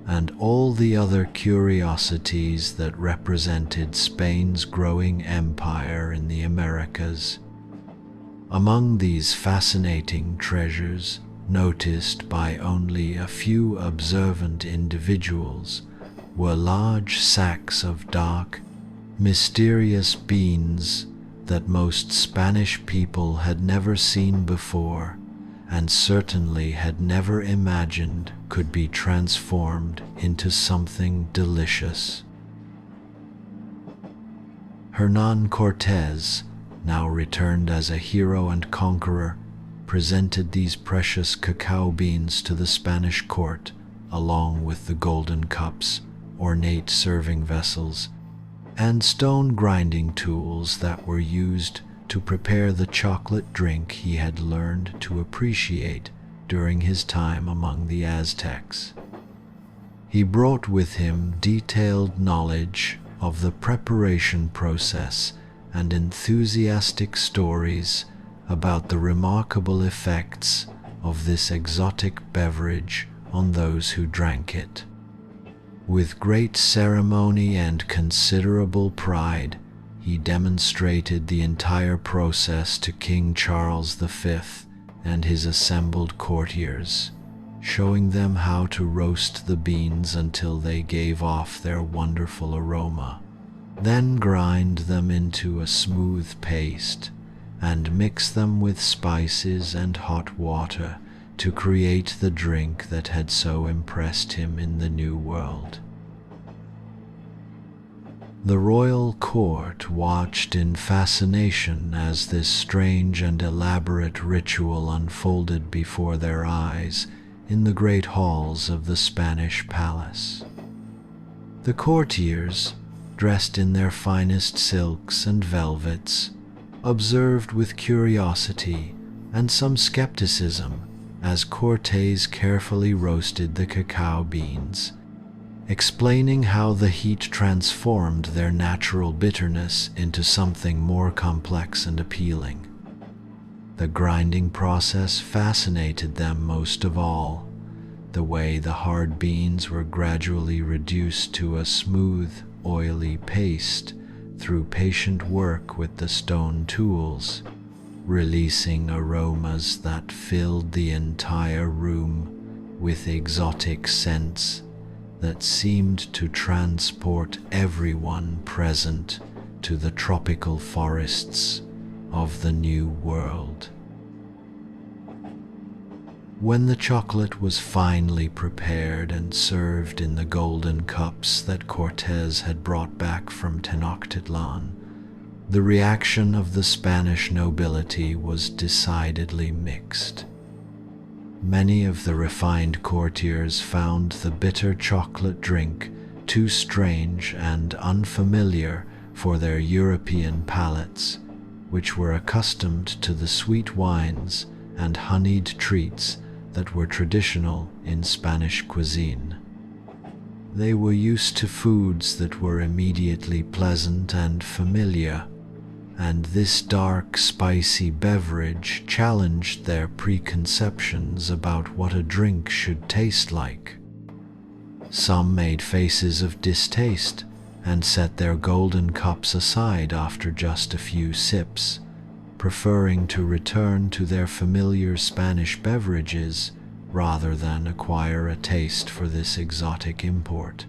S1: and all the other curiosities that represented Spain's growing empire in the Americas. Among these fascinating treasures, noticed by only a few observant individuals, were large sacks of dark, mysterious beans that most Spanish people had never seen before, and certainly had never imagined could be transformed into something delicious. Hernan Cortés, now returned as a hero and conqueror, presented these precious cacao beans to the Spanish court, along with the golden cups, ornate serving vessels, and stone grinding tools that were used to prepare the chocolate drink he had learned to appreciate during his time among the Aztecs. He brought with him detailed knowledge of the preparation process and enthusiastic stories about the remarkable effects of this exotic beverage on those who drank it. With great ceremony and considerable pride, he demonstrated the entire process to King Charles V and his assembled courtiers, showing them how to roast the beans until they gave off their wonderful aroma, then grind them into a smooth paste, and mix them with spices and hot water to create the drink that had so impressed him in the New World. The royal court watched in fascination as this strange and elaborate ritual unfolded before their eyes in the great halls of the Spanish palace. The courtiers, dressed in their finest silks and velvets, observed with curiosity and some skepticism as Cortés carefully roasted the cacao beans, explaining how the heat transformed their natural bitterness into something more complex and appealing. The grinding process fascinated them most of all, the way the hard beans were gradually reduced to a smooth, oily paste through patient work with the stone tools, releasing aromas that filled the entire room with exotic scents that seemed to transport everyone present to the tropical forests of the New World. When the chocolate was finally prepared and served in the golden cups that Cortés had brought back from Tenochtitlan, the reaction of the Spanish nobility was decidedly mixed. Many of the refined courtiers found the bitter chocolate drink too strange and unfamiliar for their European palates, which were accustomed to the sweet wines and honeyed treats that were traditional in Spanish cuisine. They were used to foods that were immediately pleasant and familiar, and this dark, spicy beverage challenged their preconceptions about what a drink should taste like. Some made faces of distaste and set their golden cups aside after just a few sips, preferring to return to their familiar Spanish beverages rather than acquire a taste for this exotic import.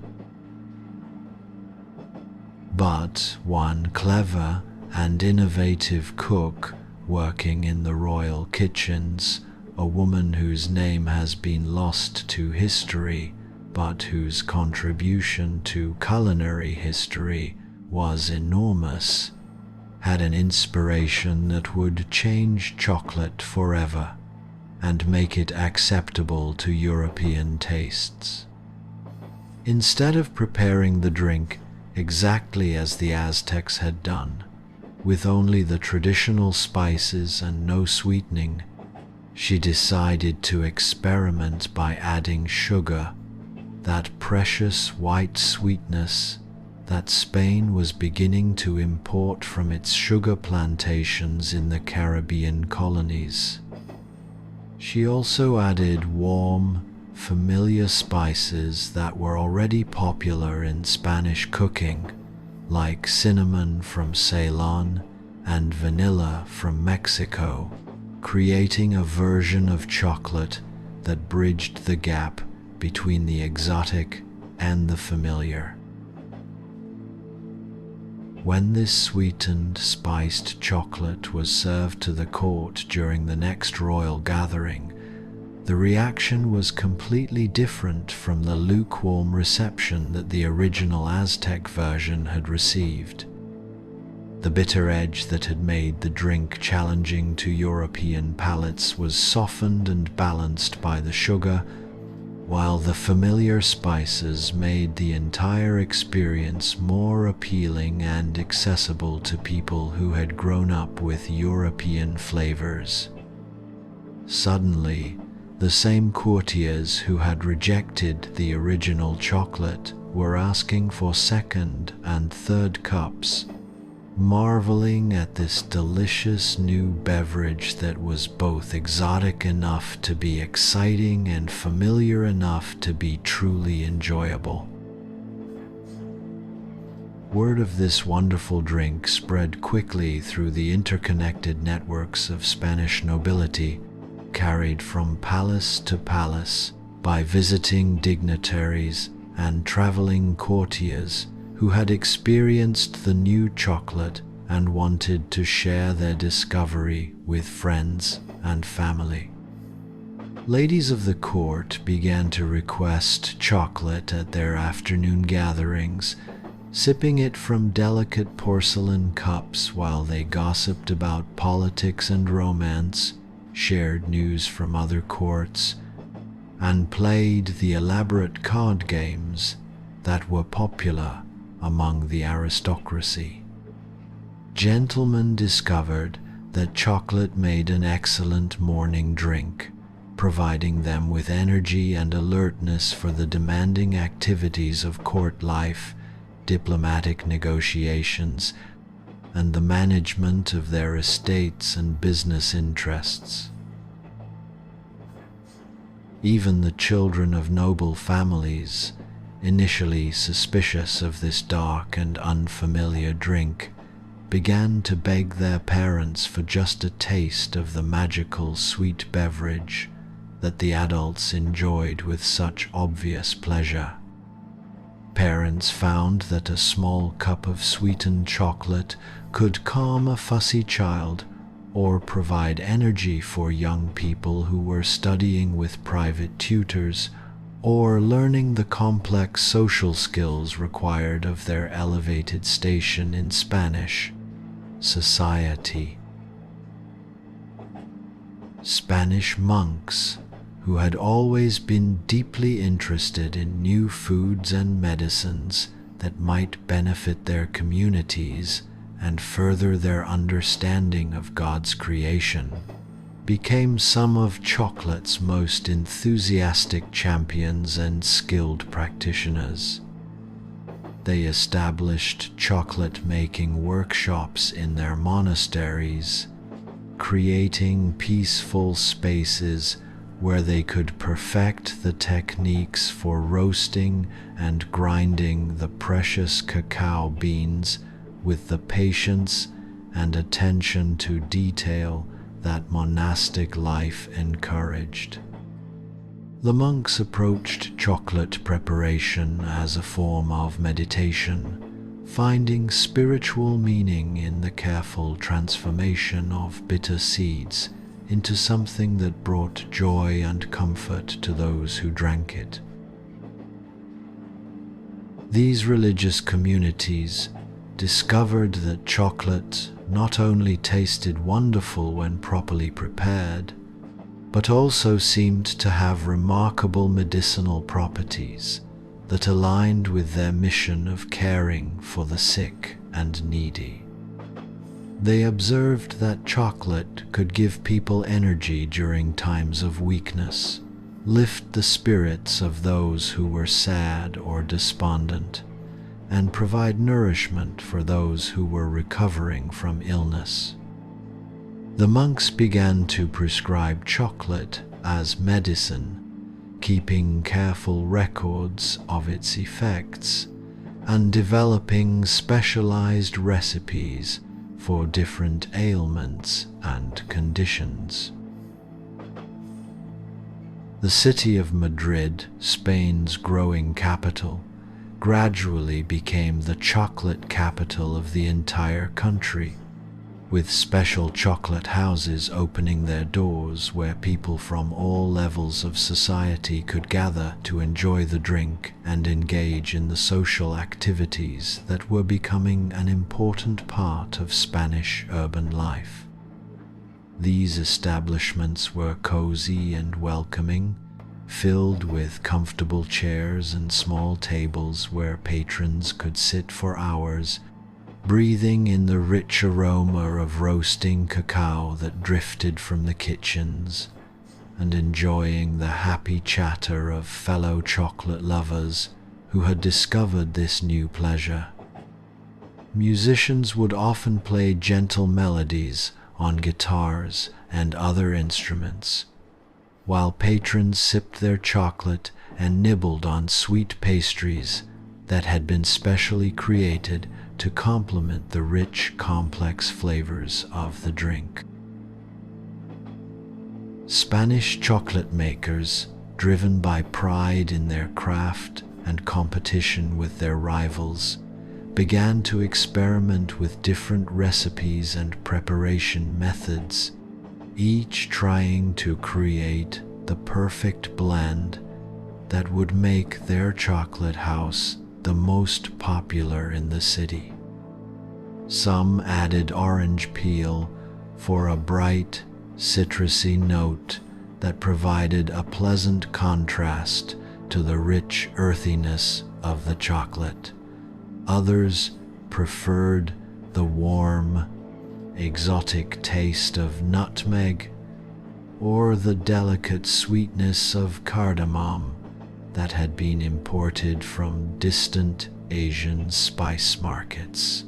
S1: But one clever and innovative cook working in the royal kitchens, a woman whose name has been lost to history, but whose contribution to culinary history was enormous, had an inspiration that would change chocolate forever and make it acceptable to European tastes. Instead of preparing the drink exactly as the Aztecs had done, with only the traditional spices and no sweetening, she decided to experiment by adding sugar, that precious white sweetness that Spain was beginning to import from its sugar plantations in the Caribbean colonies. She also added warm, familiar spices that were already popular in Spanish cooking, like cinnamon from Ceylon and vanilla from Mexico, creating a version of chocolate that bridged the gap between the exotic and the familiar. When this sweetened, spiced chocolate was served to the court during the next royal gathering, the reaction was completely different from the lukewarm reception that the original Aztec version had received. The bitter edge that had made the drink challenging to European palates was softened and balanced by the sugar, while the familiar spices made the entire experience more appealing and accessible to people who had grown up with European flavors. Suddenly, the same courtiers who had rejected the original chocolate were asking for second and third cups, marveling at this delicious new beverage that was both exotic enough to be exciting and familiar enough to be truly enjoyable. Word of this wonderful drink spread quickly through the interconnected networks of Spanish nobility, carried from palace to palace by visiting dignitaries and traveling courtiers who had experienced the new chocolate and wanted to share their discovery with friends and family. Ladies of the court began to request chocolate at their afternoon gatherings, sipping it from delicate porcelain cups while they gossiped about politics and romance, shared news from other courts, and played the elaborate card games that were popular among the aristocracy. Gentlemen discovered that chocolate made an excellent morning drink, providing them with energy and alertness for the demanding activities of court life, diplomatic negotiations, and the management of their estates and business interests. Even the children of noble families, initially suspicious of this dark and unfamiliar drink, began to beg their parents for just a taste of the magical sweet beverage that the adults enjoyed with such obvious pleasure. Parents found that a small cup of sweetened chocolate could calm a fussy child or provide energy for young people who were studying with private tutors or learning the complex social skills required of their elevated station in Spanish society. Spanish monks, who had always been deeply interested in new foods and medicines that might benefit their communities and further their understanding of God's creation, became some of chocolate's most enthusiastic champions and skilled practitioners. They established chocolate-making workshops in their monasteries, creating peaceful spaces where they could perfect the techniques for roasting and grinding the precious cacao beans with the patience and attention to detail that monastic life encouraged. The monks approached chocolate preparation as a form of meditation, finding spiritual meaning in the careful transformation of bitter seeds into something that brought joy and comfort to those who drank it. These religious communities discovered that chocolate not only tasted wonderful when properly prepared, but also seemed to have remarkable medicinal properties that aligned with their mission of caring for the sick and needy. They observed that chocolate could give people energy during times of weakness, lift the spirits of those who were sad or despondent, and provide nourishment for those who were recovering from illness. The monks began to prescribe chocolate as medicine, keeping careful records of its effects and developing specialized recipes for different ailments and conditions. The city of Madrid, Spain's growing capital, gradually became the chocolate capital of the entire country, with special chocolate houses opening their doors where people from all levels of society could gather to enjoy the drink and engage in the social activities that were becoming an important part of Spanish urban life. These establishments were cozy and welcoming, filled with comfortable chairs and small tables where patrons could sit for hours, breathing in the rich aroma of roasting cacao that drifted from the kitchens, and enjoying the happy chatter of fellow chocolate lovers who had discovered this new pleasure. Musicians would often play gentle melodies on guitars and other instruments, while patrons sipped their chocolate and nibbled on sweet pastries that had been specially created to complement the rich, complex flavors of the drink. Spanish chocolate makers, driven by pride in their craft and competition with their rivals, began to experiment with different recipes and preparation methods, each trying to create the perfect blend that would make their chocolate house the most popular in the city. Some added orange peel for a bright, citrusy note that provided a pleasant contrast to the rich earthiness of the chocolate. Others preferred the warm, exotic taste of nutmeg, or the delicate sweetness of cardamom that had been imported from distant Asian spice markets.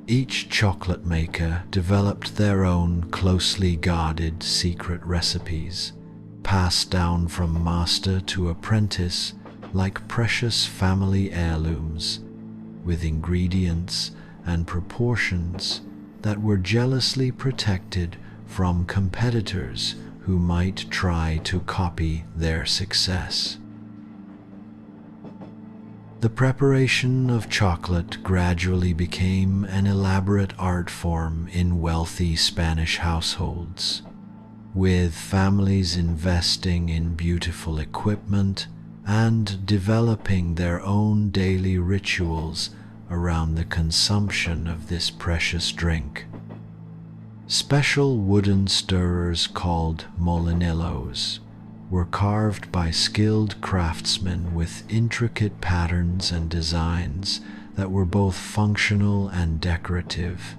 S1: Each chocolate maker developed their own closely guarded secret recipes, passed down from master to apprentice like precious family heirlooms, with ingredients and proportions that were jealously protected from competitors who might try to copy their success. The preparation of chocolate gradually became an elaborate art form in wealthy Spanish households, with families investing in beautiful equipment and developing their own daily rituals around the consumption of this precious drink. Special wooden stirrers called molinillos were carved by skilled craftsmen with intricate patterns and designs that were both functional and decorative,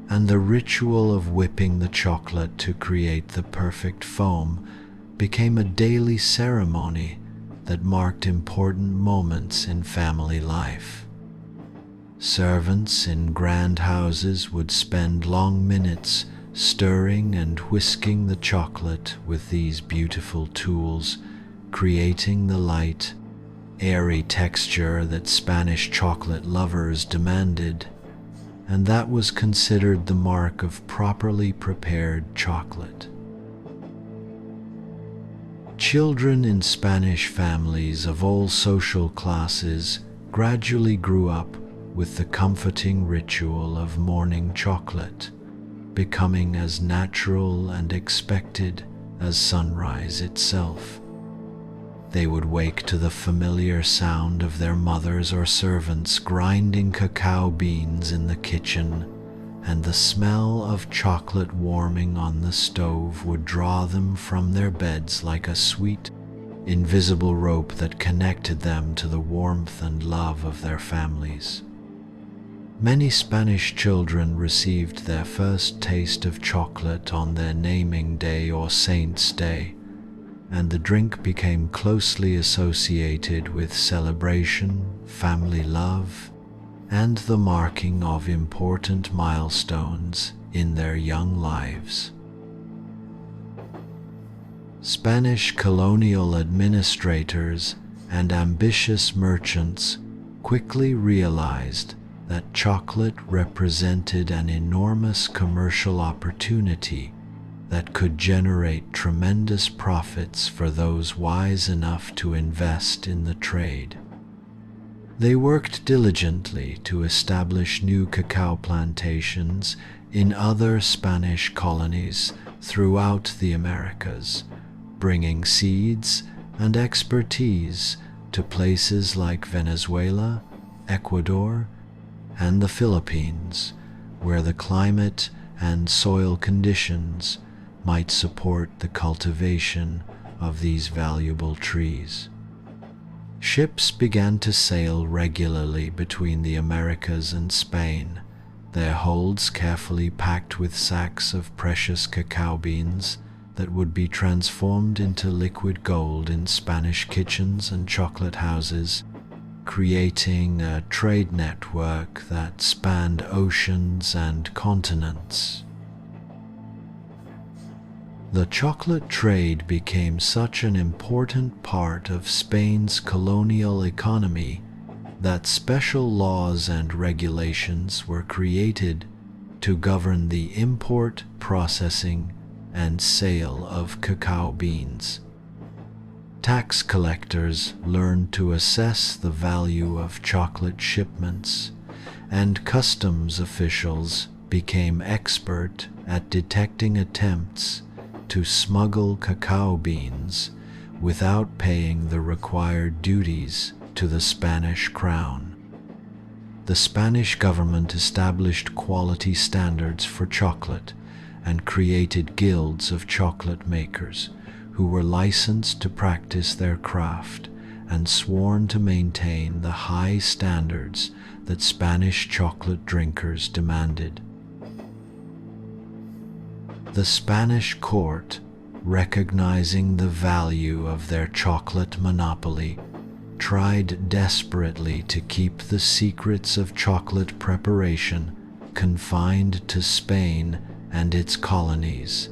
S1: and the ritual of whipping the chocolate to create the perfect foam became a daily ceremony that marked important moments in family life. Servants in grand houses would spend long minutes stirring and whisking the chocolate with these beautiful tools, creating the light, airy texture that Spanish chocolate lovers demanded, and that was considered the mark of properly prepared chocolate. Children in Spanish families of all social classes gradually grew up with the comforting ritual of morning chocolate, becoming as natural and expected as sunrise itself. They would wake to the familiar sound of their mothers or servants grinding cacao beans in the kitchen, and the smell of chocolate warming on the stove would draw them from their beds like a sweet, invisible rope that connected them to the warmth and love of their families. Many Spanish children received their first taste of chocolate on their naming day or saint's day, and the drink became closely associated with celebration, family love, and the marking of important milestones in their young lives. Spanish colonial administrators and ambitious merchants quickly realized that chocolate represented an enormous commercial opportunity that could generate tremendous profits for those wise enough to invest in the trade. They worked diligently to establish new cacao plantations in other Spanish colonies throughout the Americas, bringing seeds and expertise to places like Venezuela, Ecuador, and the Philippines, where the climate and soil conditions might support the cultivation of these valuable trees. Ships began to sail regularly between the Americas and Spain, their holds carefully packed with sacks of precious cacao beans that would be transformed into liquid gold in Spanish kitchens and chocolate houses, creating a trade network that spanned oceans and continents. The chocolate trade became such an important part of Spain's colonial economy that special laws and regulations were created to govern the import, processing, and sale of cacao beans. Tax collectors learned to assess the value of chocolate shipments, and customs officials became expert at detecting attempts to smuggle cacao beans without paying the required duties to the Spanish crown. The Spanish government established quality standards for chocolate and created guilds of chocolate makers who were licensed to practice their craft and sworn to maintain the high standards that Spanish chocolate drinkers demanded. The Spanish court recognizing the value of their chocolate monopoly, tried desperately to keep the secrets of chocolate preparation confined to Spain and its colonies,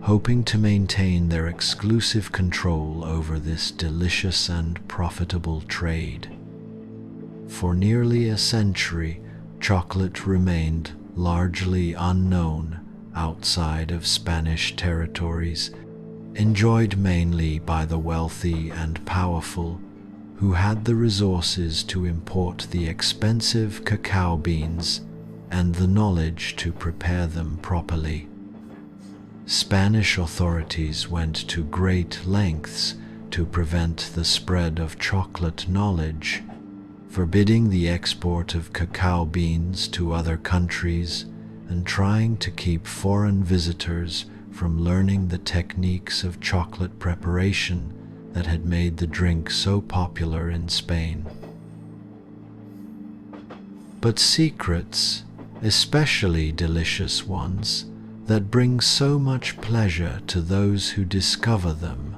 S1: hoping to maintain their exclusive control over this delicious and profitable trade. For nearly a century, chocolate remained largely unknown outside of Spanish territories, enjoyed mainly by the wealthy and powerful who had the resources to import the expensive cacao beans and the knowledge to prepare them properly. Spanish authorities went to great lengths to prevent the spread of chocolate knowledge, forbidding the export of cacao beans to other countries and trying to keep foreign visitors from learning the techniques of chocolate preparation that had made the drink so popular in Spain. But secrets, especially delicious ones, that bring so much pleasure to those who discover them,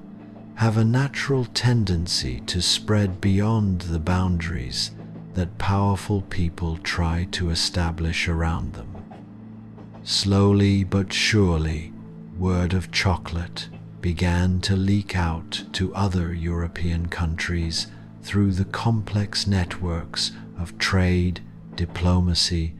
S1: have a natural tendency to spread beyond the boundaries that powerful people try to establish around them. Slowly but surely, word of chocolate began to leak out to other European countries through the complex networks of trade, diplomacy,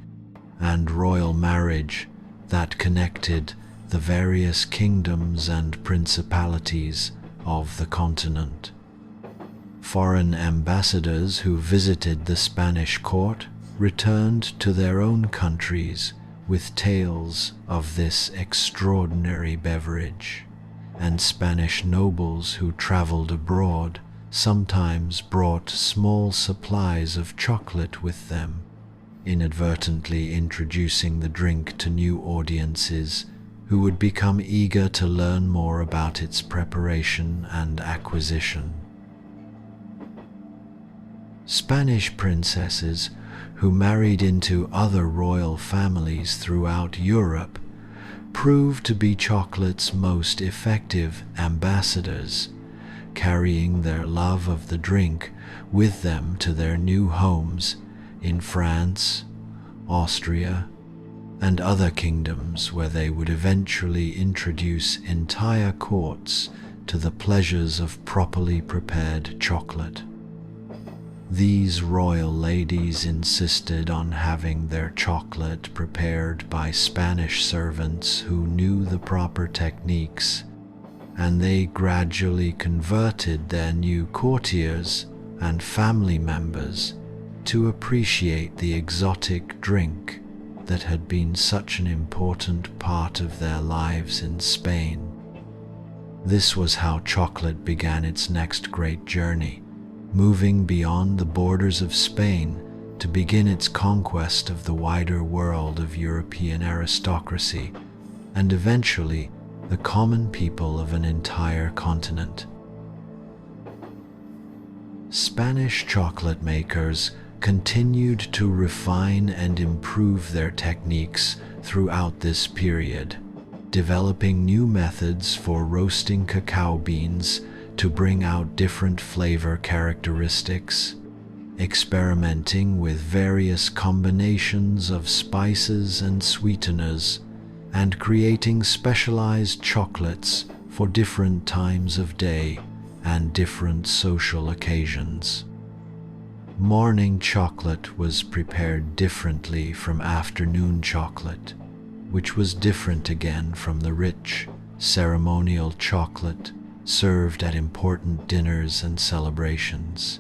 S1: and royal marriage that connected the various kingdoms and principalities of the continent. Foreign ambassadors who visited the Spanish court returned to their own countries with tales of this extraordinary beverage, and Spanish nobles who traveled abroad sometimes brought small supplies of chocolate with them, inadvertently introducing the drink to new audiences who would become eager to learn more about its preparation and acquisition. Spanish princesses who married into other royal families throughout Europe proved to be chocolate's most effective ambassadors, carrying their love of the drink with them to their new homes in France, Austria, and other kingdoms where they would eventually introduce entire courts to the pleasures of properly prepared chocolate. These royal ladies insisted on having their chocolate prepared by Spanish servants who knew the proper techniques, and they gradually converted their new courtiers and family members to appreciate the exotic drink that had been such an important part of their lives in Spain. This was how chocolate began its next great journey, moving beyond the borders of Spain to begin its conquest of the wider world of European aristocracy and eventually the common people of an entire continent. Spanish chocolate makers continued to refine and improve their techniques throughout this period, developing new methods for roasting cacao beans to bring out different flavor characteristics, experimenting with various combinations of spices and sweeteners, and creating specialized chocolates for different times of day and different social occasions. Morning chocolate was prepared differently from afternoon chocolate, which was different again from the rich, ceremonial chocolate served at important dinners and celebrations.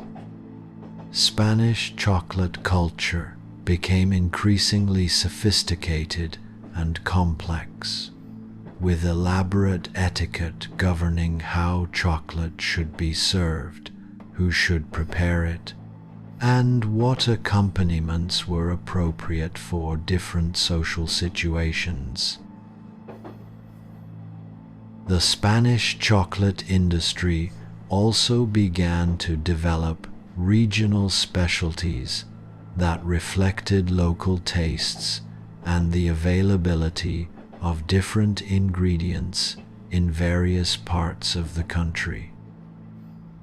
S1: Spanish chocolate culture became increasingly sophisticated and complex, with elaborate etiquette governing how chocolate should be served, who should prepare it, and what accompaniments were appropriate for different social situations. The Spanish chocolate industry also began to develop regional specialties that reflected local tastes and the availability of different ingredients in various parts of the country.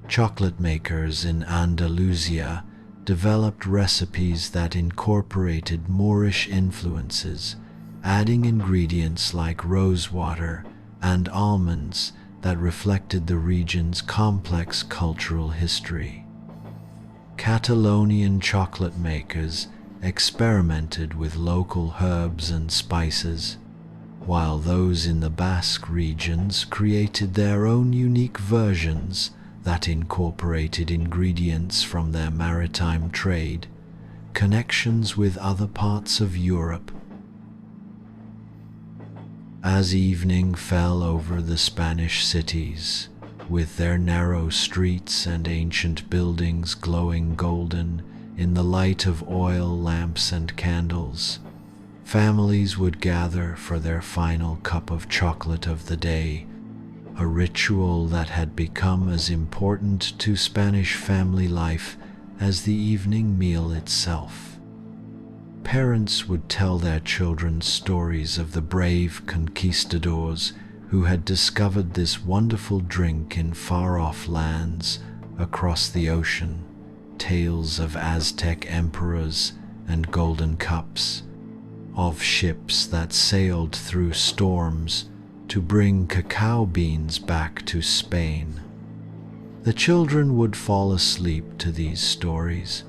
S1: Chocolate makers in Andalusia developed recipes that incorporated Moorish influences, adding ingredients like rosewater and almonds that reflected the region's complex cultural history. Catalonian chocolate makers experimented with local herbs and spices, while those in the Basque regions created their own unique versions that incorporated ingredients from their maritime trade, connections with other parts of Europe. As evening fell over the Spanish cities, with their narrow streets and ancient buildings glowing golden in the light of oil lamps and candles, families would gather for their final cup of chocolate of the day, a ritual that had become as important to Spanish family life as the evening meal itself. Parents would tell their children stories of the brave conquistadors who had discovered this wonderful drink in far-off lands across the ocean, tales of Aztec emperors and golden cups, of ships that sailed through storms to bring cacao beans back to Spain. The children would fall asleep to these stories,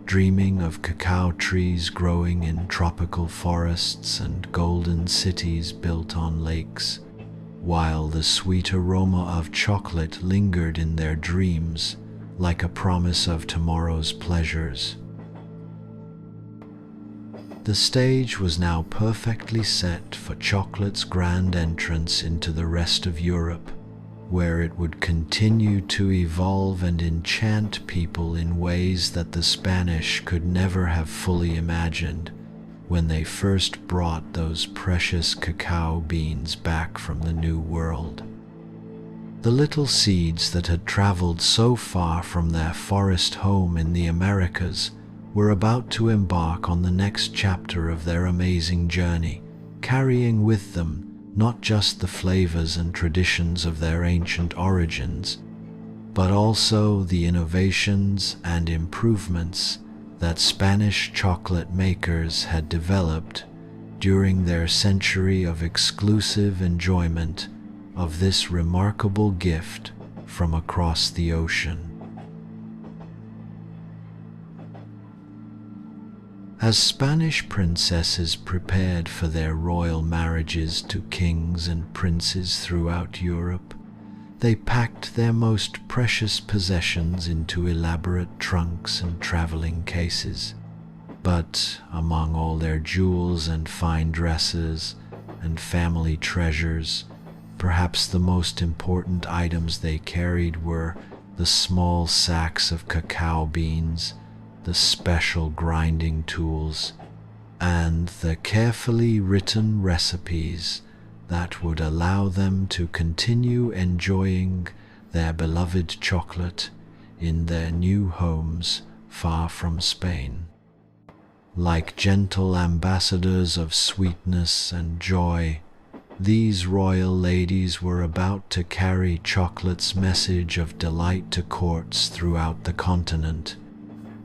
S1: dreaming of cacao trees growing in tropical forests and golden cities built on lakes, while the sweet aroma of chocolate lingered in their dreams like a promise of tomorrow's pleasures. The stage was now perfectly set for chocolate's grand entrance into the rest of Europe, where it would continue to evolve and enchant people in ways that the Spanish could never have fully imagined when they first brought those precious cacao beans back from the New World. The little seeds that had traveled so far from their forest home in the Americas were about to embark on the next chapter of their amazing journey, carrying with them not just the flavors and traditions of their ancient origins, but also the innovations and improvements that Spanish chocolate makers had developed during their century of exclusive enjoyment of this remarkable gift from across the ocean. As Spanish princesses prepared for their royal marriages to kings and princes throughout Europe, they packed their most precious possessions into elaborate trunks and traveling cases. But among all their jewels and fine dresses and family treasures, perhaps the most important items they carried were the small sacks of cacao beans, the special grinding tools, and the carefully written recipes that would allow them to continue enjoying their beloved chocolate in their new homes far from Spain. Like gentle ambassadors of sweetness and joy, these royal ladies were about to carry chocolate's message of delight to courts throughout the continent,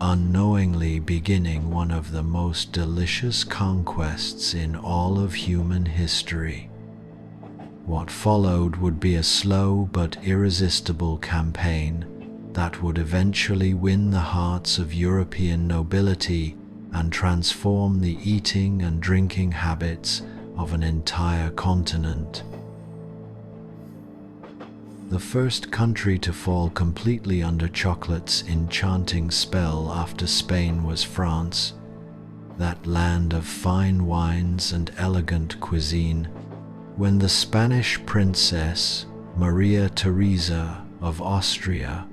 S1: unknowingly beginning one of the most delicious conquests in all of human history. What followed would be a slow but irresistible campaign that would eventually win the hearts of European nobility and transform the eating and drinking habits of an entire continent. The first country to fall completely under chocolate's enchanting spell after Spain was France, that land of fine wines and elegant cuisine, when the Spanish princess Maria Theresa of Austria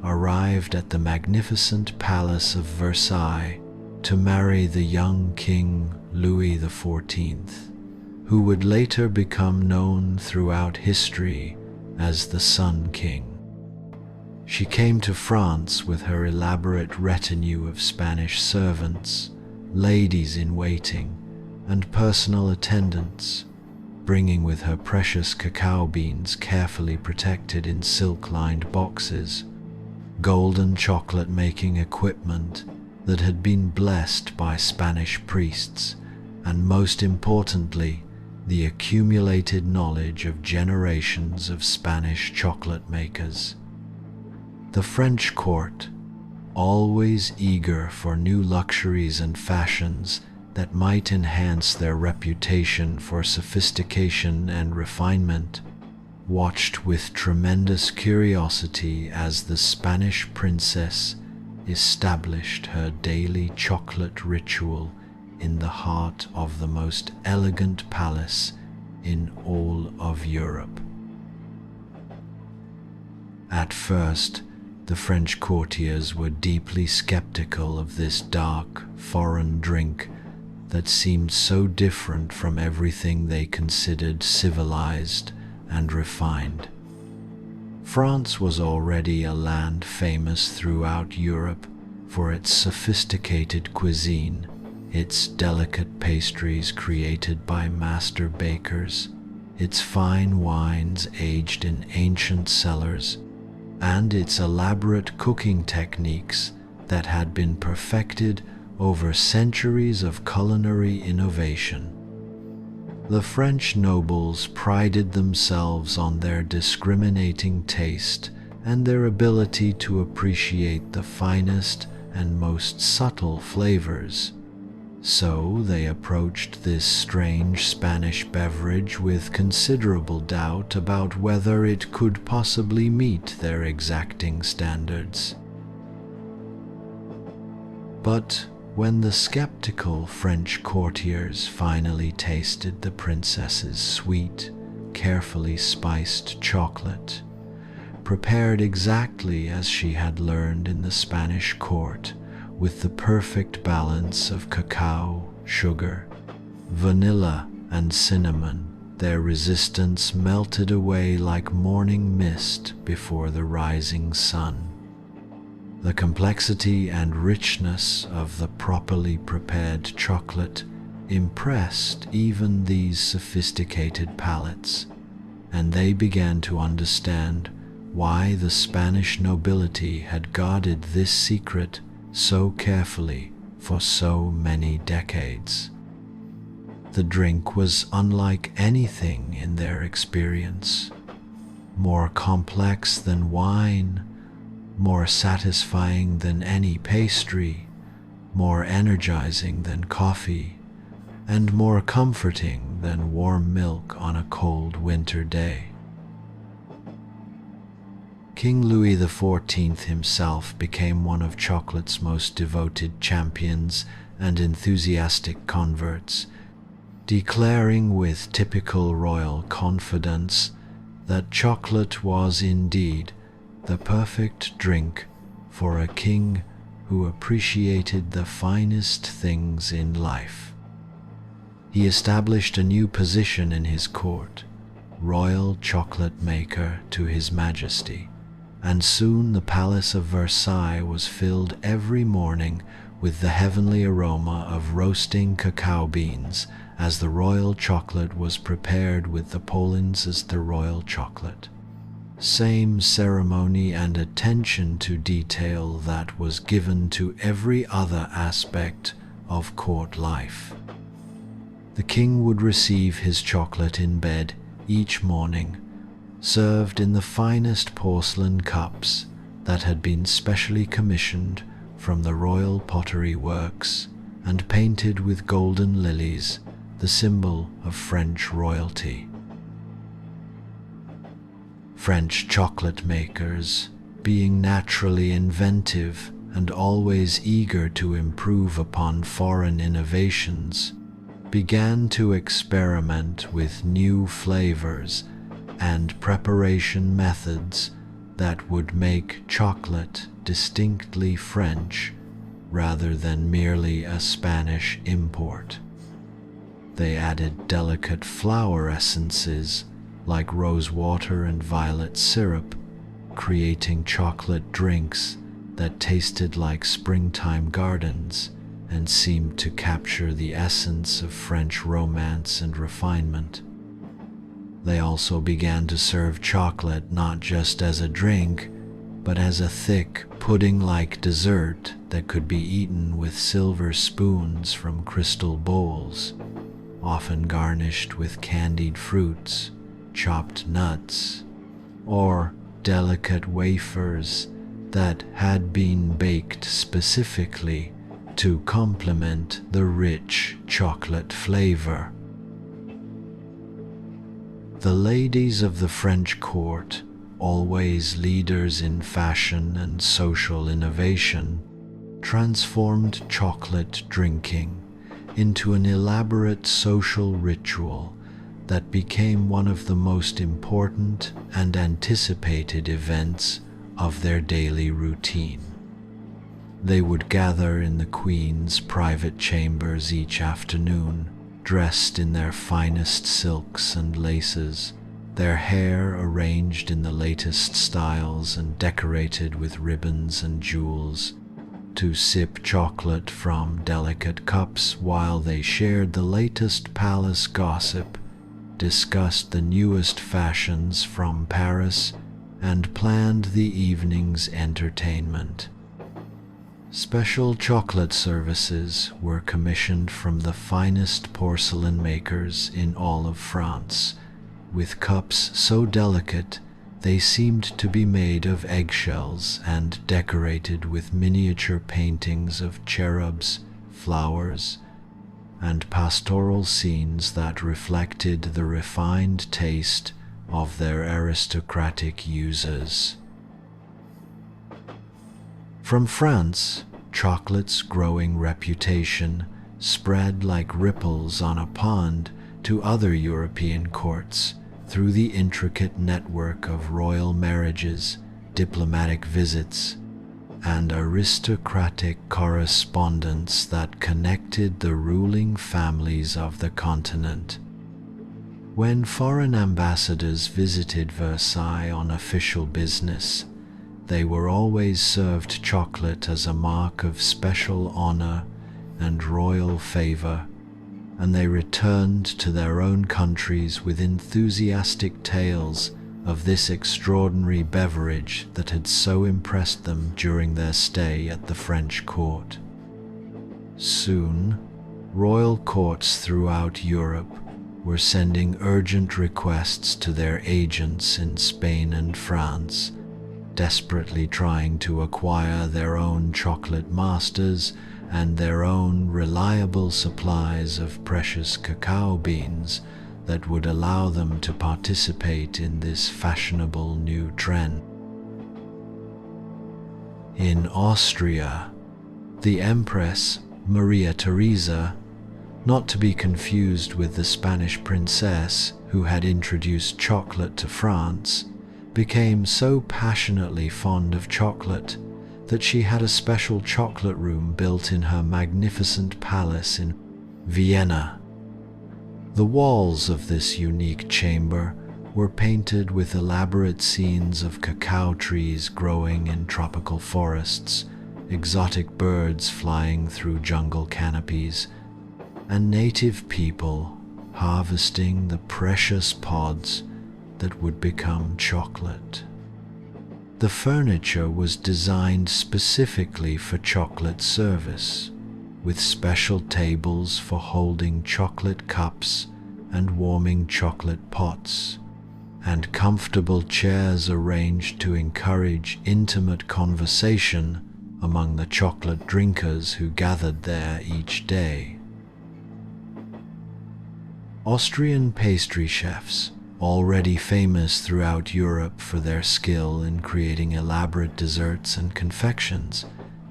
S1: arrived at the magnificent palace of Versailles to marry the young King Louis XIV, who would later become known throughout history as the Sun King. She came to France with her elaborate retinue of Spanish servants, ladies in waiting, and personal attendants, bringing with her precious cacao beans carefully protected in silk-lined boxes, golden chocolate-making equipment that had been blessed by Spanish priests, and most importantly, the accumulated knowledge of generations of Spanish chocolate makers. The French court, always eager for new luxuries and fashions that might enhance their reputation for sophistication and refinement, watched with tremendous curiosity as the Spanish princess established her daily chocolate ritual in the heart of the most elegant palace in all of Europe. At first, the French courtiers were deeply skeptical of this dark, foreign drink that seemed so different from everything they considered civilized and refined. France was already a land famous throughout Europe for its sophisticated cuisine, its delicate pastries created by master bakers, its fine wines aged in ancient cellars, and its elaborate cooking techniques that had been perfected over centuries of culinary innovation. The French nobles prided themselves on their discriminating taste and their ability to appreciate the finest and most subtle flavors. So they approached this strange Spanish beverage with considerable doubt about whether it could possibly meet their exacting standards. But when the skeptical French courtiers finally tasted the princess's sweet, carefully spiced chocolate, prepared exactly as she had learned in the Spanish court, with the perfect balance of cacao, sugar, vanilla, and cinnamon, their resistance melted away like morning mist before the rising sun. The complexity and richness of the properly prepared chocolate impressed even these sophisticated palates, and they began to understand why the Spanish nobility had guarded this secret so carefully for so many decades. The drink was unlike anything in their experience, more complex than wine, more satisfying than any pastry, more energizing than coffee, and more comforting than warm milk on a cold winter day. King Louis XIV himself became one of chocolate's most devoted champions and enthusiastic converts, declaring with typical royal confidence that chocolate was indeed the perfect drink for a king who appreciated the finest things in life. He established a new position in his court, royal chocolate maker to His Majesty, and soon the palace of Versailles was filled every morning with the heavenly aroma of roasting cacao beans as the royal chocolate was prepared with the Poland's as the royal chocolate. Same ceremony and attention to detail that was given to every other aspect of court life. The king would receive his chocolate in bed each morning, served in the finest porcelain cups that had been specially commissioned from the royal pottery works and painted with golden lilies, the symbol of French royalty. French chocolate makers, being naturally inventive and always eager to improve upon foreign innovations, began to experiment with new flavors and preparation methods that would make chocolate distinctly French rather than merely a Spanish import. They added delicate flower essences like rose water and violet syrup, creating chocolate drinks that tasted like springtime gardens and seemed to capture the essence of French romance and refinement. They also began to serve chocolate not just as a drink, but as a thick, pudding-like dessert that could be eaten with silver spoons from crystal bowls, often garnished with candied fruits, chopped nuts, or delicate wafers that had been baked specifically to complement the rich chocolate flavor. The ladies of the French court, always leaders in fashion and social innovation, transformed chocolate drinking into an elaborate social ritual that became one of the most important and anticipated events of their daily routine. They would gather in the Queen's private chambers each afternoon, dressed in their finest silks and laces, their hair arranged in the latest styles and decorated with ribbons and jewels, to sip chocolate from delicate cups while they shared the latest palace gossip, discussed the newest fashions from Paris, and planned the evening's entertainment. Special chocolate services were commissioned from the finest porcelain makers in all of France, with cups so delicate they seemed to be made of eggshells and decorated with miniature paintings of cherubs, flowers, and pastoral scenes that reflected the refined taste of their aristocratic users. From France, chocolate's growing reputation spread like ripples on a pond to other European courts through the intricate network of royal marriages, diplomatic visits, and aristocratic correspondence that connected the ruling families of the continent. When foreign ambassadors visited Versailles on official business, they were always served chocolate as a mark of special honor and royal favor, and they returned to their own countries with enthusiastic tales of this extraordinary beverage that had so impressed them during their stay at the French court. Soon, royal courts throughout Europe were sending urgent requests to their agents in Spain and France, desperately trying to acquire their own chocolate masters and their own reliable supplies of precious cacao beans that would allow them to participate in this fashionable new trend. In Austria, the Empress Maria Theresa, not to be confused with the Spanish princess who had introduced chocolate to France, became so passionately fond of chocolate that she had a special chocolate room built in her magnificent palace in Vienna. The walls of this unique chamber were painted with elaborate scenes of cacao trees growing in tropical forests, exotic birds flying through jungle canopies, and native people harvesting the precious pods that would become chocolate. The furniture was designed specifically for chocolate service, with special tables for holding chocolate cups and warming chocolate pots, and comfortable chairs arranged to encourage intimate conversation among the chocolate drinkers who gathered there each day. Austrian pastry chefs, already famous throughout Europe for their skill in creating elaborate desserts and confections,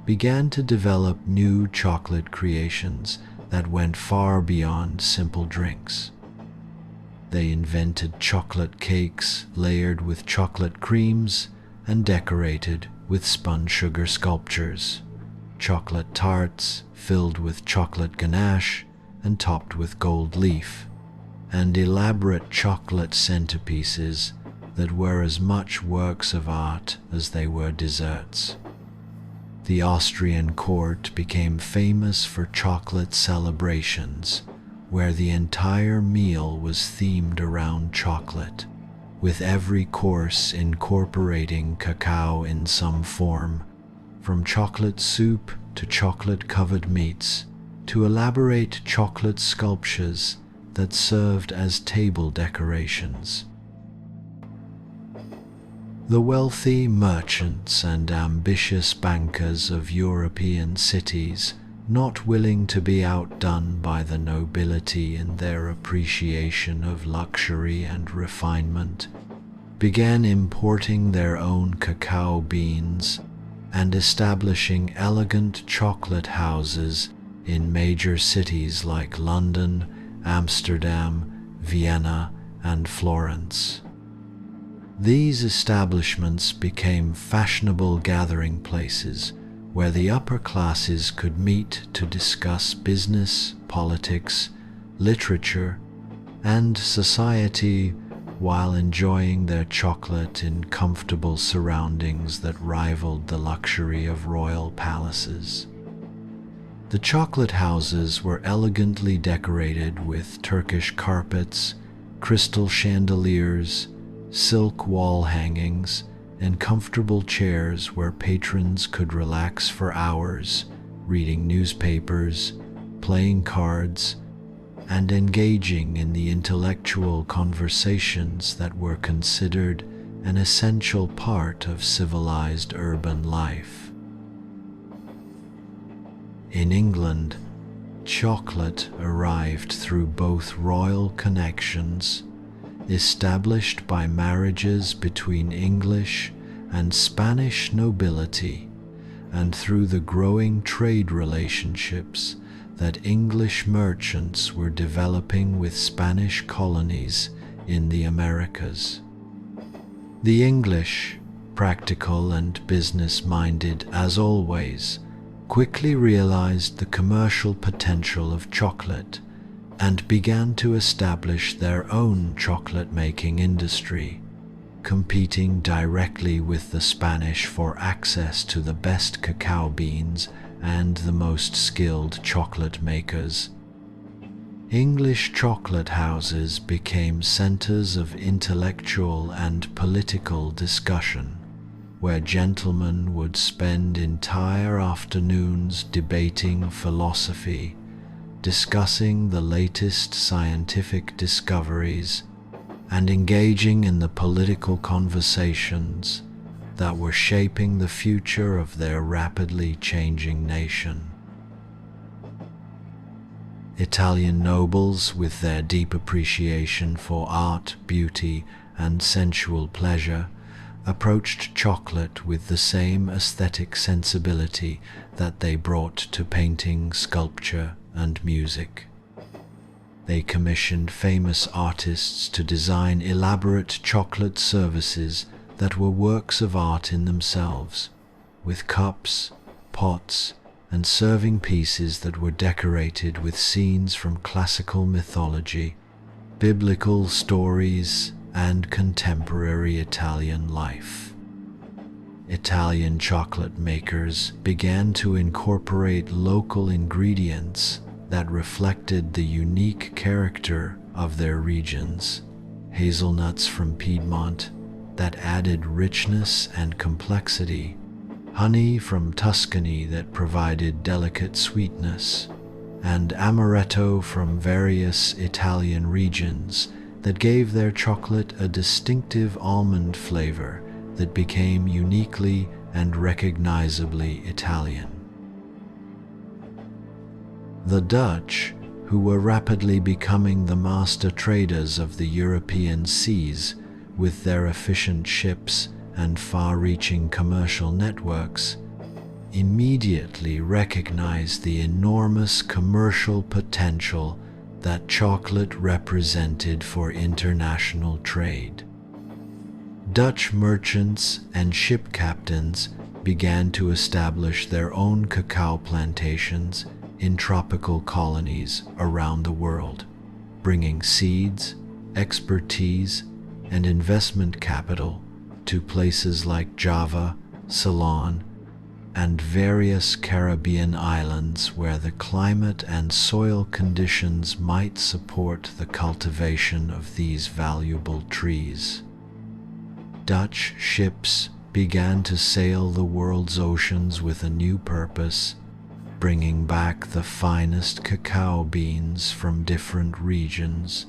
S1: began to develop new chocolate creations that went far beyond simple drinks. They invented chocolate cakes layered with chocolate creams and decorated with spun sugar sculptures, chocolate tarts filled with chocolate ganache and topped with gold leaf, and elaborate chocolate centerpieces that were as much works of art as they were desserts. The Austrian court became famous for chocolate celebrations, where the entire meal was themed around chocolate, with every course incorporating cacao in some form, from chocolate soup to chocolate-covered meats, to elaborate chocolate sculptures that served as table decorations. The wealthy merchants and ambitious bankers of European cities, not willing to be outdone by the nobility in their appreciation of luxury and refinement, began importing their own cacao beans and establishing elegant chocolate houses in major cities like London, Amsterdam, Vienna, and Florence. These establishments became fashionable gathering places where the upper classes could meet to discuss business, politics, literature, and society while enjoying their chocolate in comfortable surroundings that rivaled the luxury of royal palaces. The chocolate houses were elegantly decorated with Turkish carpets, crystal chandeliers, silk wall hangings, and comfortable chairs where patrons could relax for hours, reading newspapers, playing cards, and engaging in the intellectual conversations that were considered an essential part of civilized urban life. In England, chocolate arrived through both royal connections, established by marriages between English and Spanish nobility, and through the growing trade relationships that English merchants were developing with Spanish colonies in the Americas. The English, practical and business-minded as always, quickly realized the commercial potential of chocolate and began to establish their own chocolate-making industry, competing directly with the Spanish for access to the best cacao beans and the most skilled chocolate makers. English chocolate houses became centers of intellectual and political discussion, where gentlemen would spend entire afternoons debating philosophy, discussing the latest scientific discoveries, and engaging in the political conversations that were shaping the future of their rapidly changing nation. Italian nobles, with their deep appreciation for art, beauty, and sensual pleasure, approached chocolate with the same aesthetic sensibility that they brought to painting, sculpture, and music. They commissioned famous artists to design elaborate chocolate services that were works of art in themselves, with cups, pots, and serving pieces that were decorated with scenes from classical mythology, biblical stories, and contemporary Italian life. Italian chocolate makers began to incorporate local ingredients that reflected the unique character of their regions. Hazelnuts from Piedmont that added richness and complexity, honey from Tuscany that provided delicate sweetness, and amaretto from various Italian regions that gave their chocolate a distinctive almond flavor that became uniquely and recognizably Italian. The Dutch, who were rapidly becoming the master traders of the European seas with their efficient ships and far-reaching commercial networks, immediately recognized the enormous commercial potential that chocolate represented for international trade. Dutch merchants and ship captains began to establish their own cacao plantations in tropical colonies around the world, bringing seeds, expertise, and investment capital to places like Java, Ceylon, and various Caribbean islands where the climate and soil conditions might support the cultivation of these valuable trees. Dutch ships began to sail the world's oceans with a new purpose, bringing back the finest cacao beans from different regions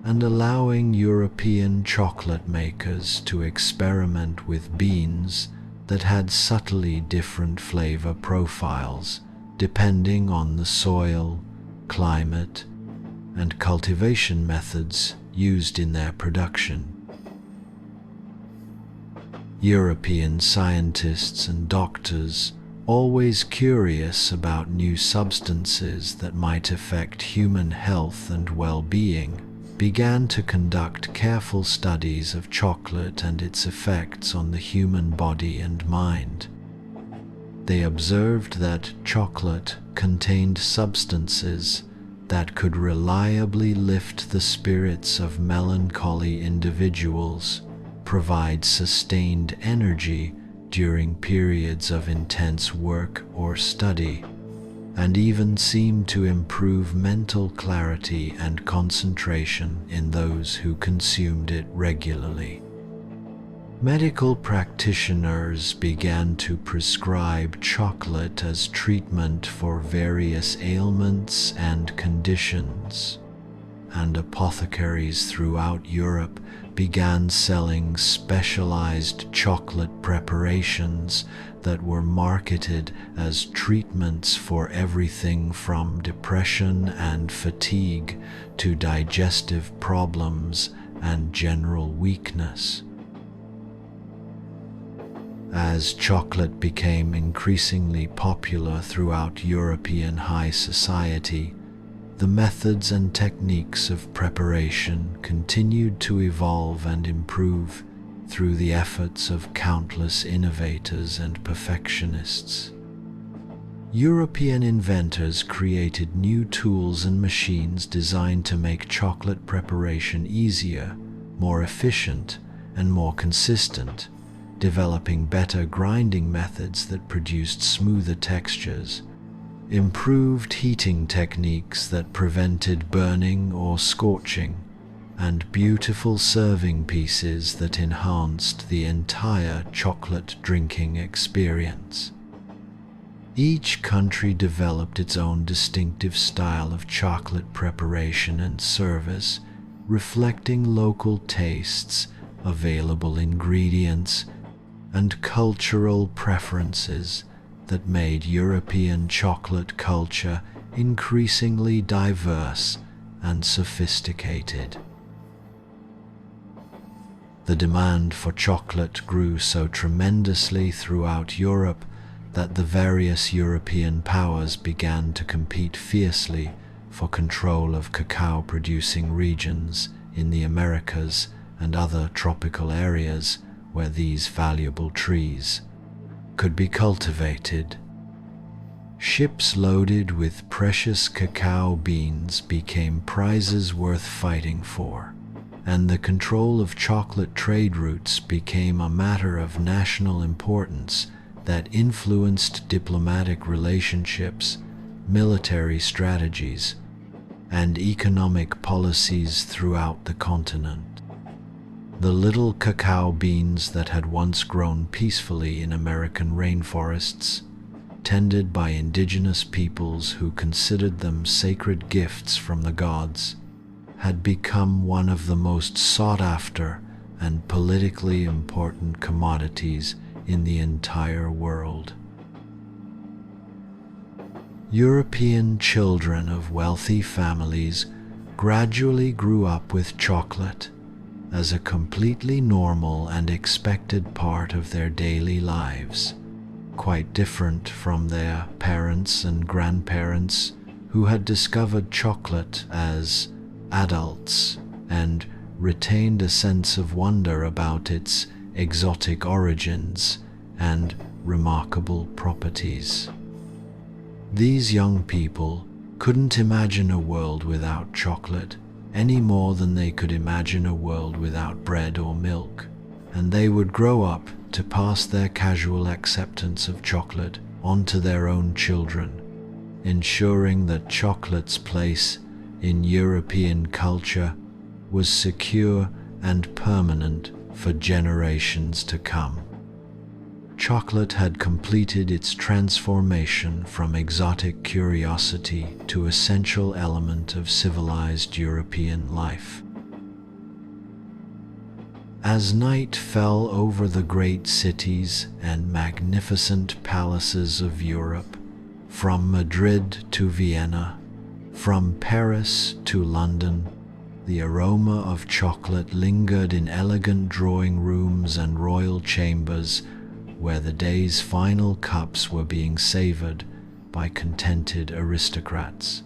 S1: and allowing European chocolate makers to experiment with beans that had subtly different flavor profiles depending on the soil, climate, and cultivation methods used in their production. European scientists and doctors, always curious about new substances that might affect human health and well-being, began to conduct careful studies of chocolate and its effects on the human body and mind. They observed that chocolate contained substances that could reliably lift the spirits of melancholy individuals, provide sustained energy during periods of intense work or study, and even seem to improve mental clarity and concentration in those who consumed it regularly. Medical practitioners began to prescribe chocolate as treatment for various ailments and conditions, and apothecaries throughout Europe began selling specialized chocolate preparations that were marketed as treatments for everything from depression and fatigue to digestive problems and general weakness. As chocolate became increasingly popular throughout European high society, the methods and techniques of preparation continued to evolve and improve through the efforts of countless innovators and perfectionists. European inventors created new tools and machines designed to make chocolate preparation easier, more efficient, and more consistent, developing better grinding methods that produced smoother textures, improved heating techniques that prevented burning or scorching, and beautiful serving pieces that enhanced the entire chocolate drinking experience. Each country developed its own distinctive style of chocolate preparation and service, reflecting local tastes, available ingredients, and cultural preferences that made European chocolate culture increasingly diverse and sophisticated. The demand for chocolate grew so tremendously throughout Europe that the various European powers began to compete fiercely for control of cacao-producing regions in the Americas and other tropical areas where these valuable trees could be cultivated. Ships loaded with precious cacao beans became prizes worth fighting for, and the control of chocolate trade routes became a matter of national importance that influenced diplomatic relationships, military strategies, and economic policies throughout the continent. The little cacao beans that had once grown peacefully in American rainforests, tended by indigenous peoples who considered them sacred gifts from the gods, had become one of the most sought-after and politically important commodities in the entire world. European children of wealthy families gradually grew up with chocolate as a completely normal and expected part of their daily lives, quite different from their parents and grandparents who had discovered chocolate as adults and retained a sense of wonder about its exotic origins and remarkable properties. These young people couldn't imagine a world without chocolate any more than they could imagine a world without bread or milk, and they would grow up to pass their casual acceptance of chocolate onto their own children, ensuring that chocolate's place in European culture was secure and permanent for generations to come. Chocolate had completed its transformation from exotic curiosity to essential element of civilized European life. As night fell over the great cities and magnificent palaces of Europe, from Madrid to Vienna, from Paris to London, the aroma of chocolate lingered in elegant drawing rooms and royal chambers where the day's final cups were being savored by contented aristocrats.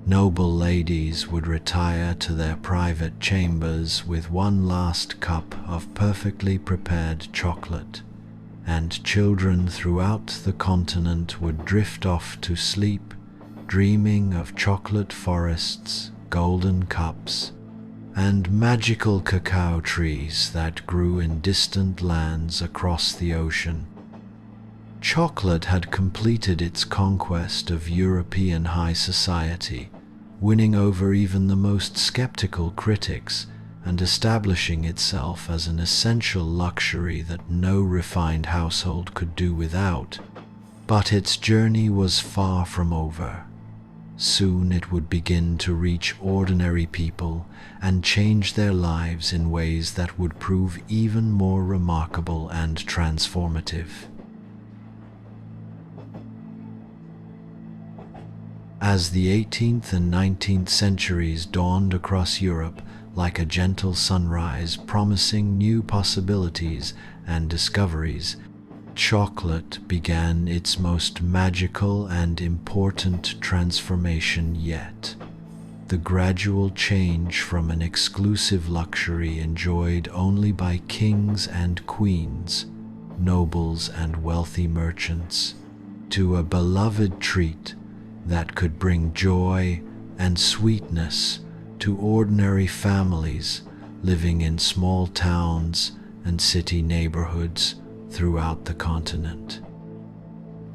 S1: Noble ladies would retire to their private chambers with one last cup of perfectly prepared chocolate, and children throughout the continent would drift off to sleep, dreaming of chocolate forests, golden cups, and magical cacao trees that grew in distant lands across the ocean. Chocolate had completed its conquest of European high society, winning over even the most skeptical critics and establishing itself as an essential luxury that no refined household could do without. But its journey was far from over. Soon it would begin to reach ordinary people and change their lives in ways that would prove even more remarkable and transformative. As the 18th and 19th centuries dawned across Europe like a gentle sunrise promising new possibilities and discoveries, chocolate began its most magical and important transformation yet. The gradual change from an exclusive luxury enjoyed only by kings and queens, nobles and wealthy merchants, to a beloved treat that could bring joy and sweetness to ordinary families living in small towns and city neighborhoods throughout the continent.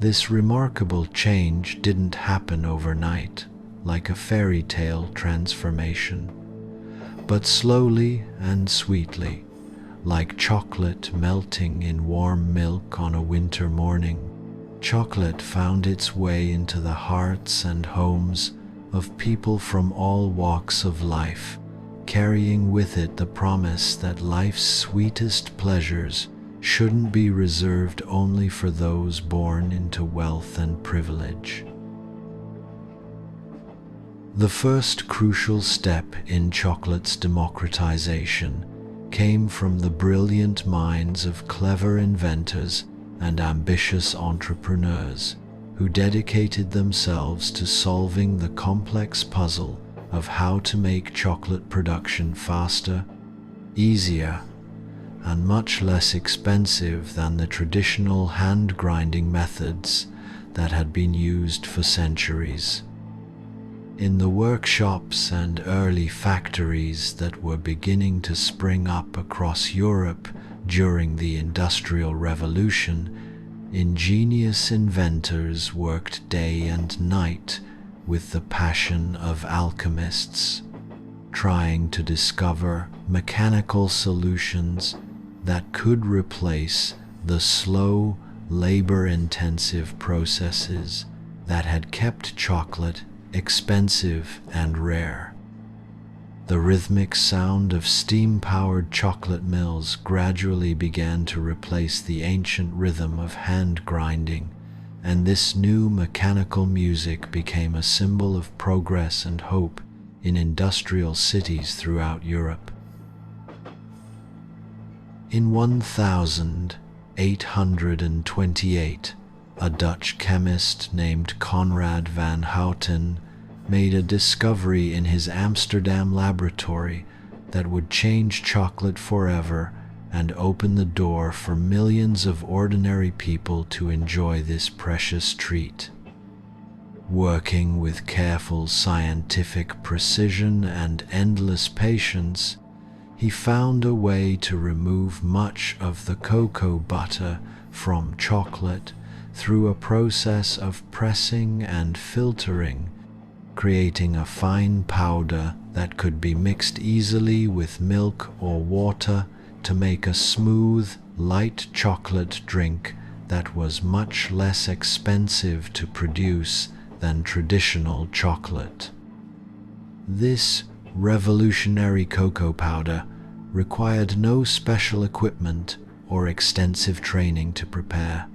S1: This remarkable change didn't happen overnight, like a fairy tale transformation, but slowly and sweetly, like chocolate melting in warm milk on a winter morning. Chocolate found its way into the hearts and homes of people from all walks of life, carrying with it the promise that life's sweetest pleasures shouldn't be reserved only for those born into wealth and privilege. The first crucial step in chocolate's democratization came from the brilliant minds of clever inventors and ambitious entrepreneurs who dedicated themselves to solving the complex puzzle of how to make chocolate production faster, easier, and much less expensive than the traditional hand-grinding methods that had been used for centuries. In the workshops and early factories that were beginning to spring up across Europe during the Industrial Revolution, ingenious inventors worked day and night with the passion of alchemists, trying to discover mechanical solutions that could replace the slow, labor-intensive processes that had kept chocolate expensive and rare. The rhythmic sound of steam-powered chocolate mills gradually began to replace the ancient rhythm of hand grinding, and this new mechanical music became a symbol of progress and hope in industrial cities throughout Europe. In 1828, a Dutch chemist named Conrad van Houten made a discovery in his Amsterdam laboratory that would change chocolate forever and open the door for millions of ordinary people to enjoy this precious treat. Working with careful scientific precision and endless patience, he found a way to remove much of the cocoa butter from chocolate through a process of pressing and filtering, creating a fine powder that could be mixed easily with milk or water to make a smooth, light chocolate drink that was much less expensive to produce than traditional chocolate. This revolutionary cocoa powder required no special equipment or extensive training to prepare.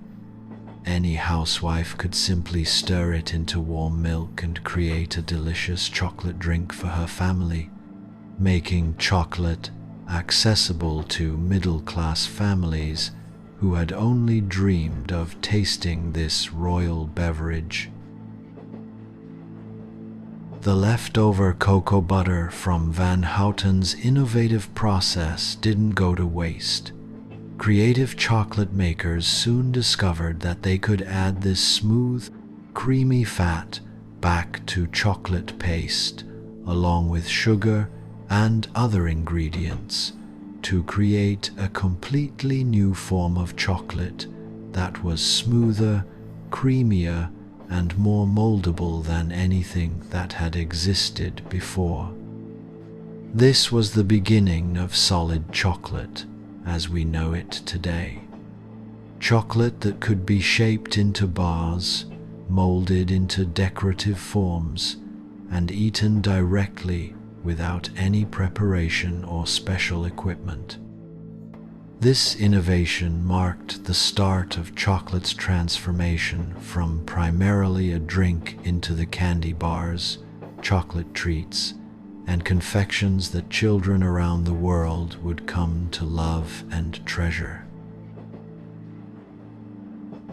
S1: Any housewife could simply stir it into warm milk and create a delicious chocolate drink for her family, making chocolate accessible to middle-class families who had only dreamed of tasting this royal beverage. The leftover cocoa butter from Van Houten's innovative process didn't go to waste. Creative chocolate makers soon discovered that they could add this smooth, creamy fat back to chocolate paste, along with sugar and other ingredients, to create a completely new form of chocolate that was smoother, creamier, and more moldable than anything that had existed before. This was the beginning of solid chocolate as we know it today. Chocolate that could be shaped into bars, molded into decorative forms, and eaten directly without any preparation or special equipment. This innovation marked the start of chocolate's transformation from primarily a drink into the candy bars, chocolate treats, and confections that children around the world would come to love and treasure.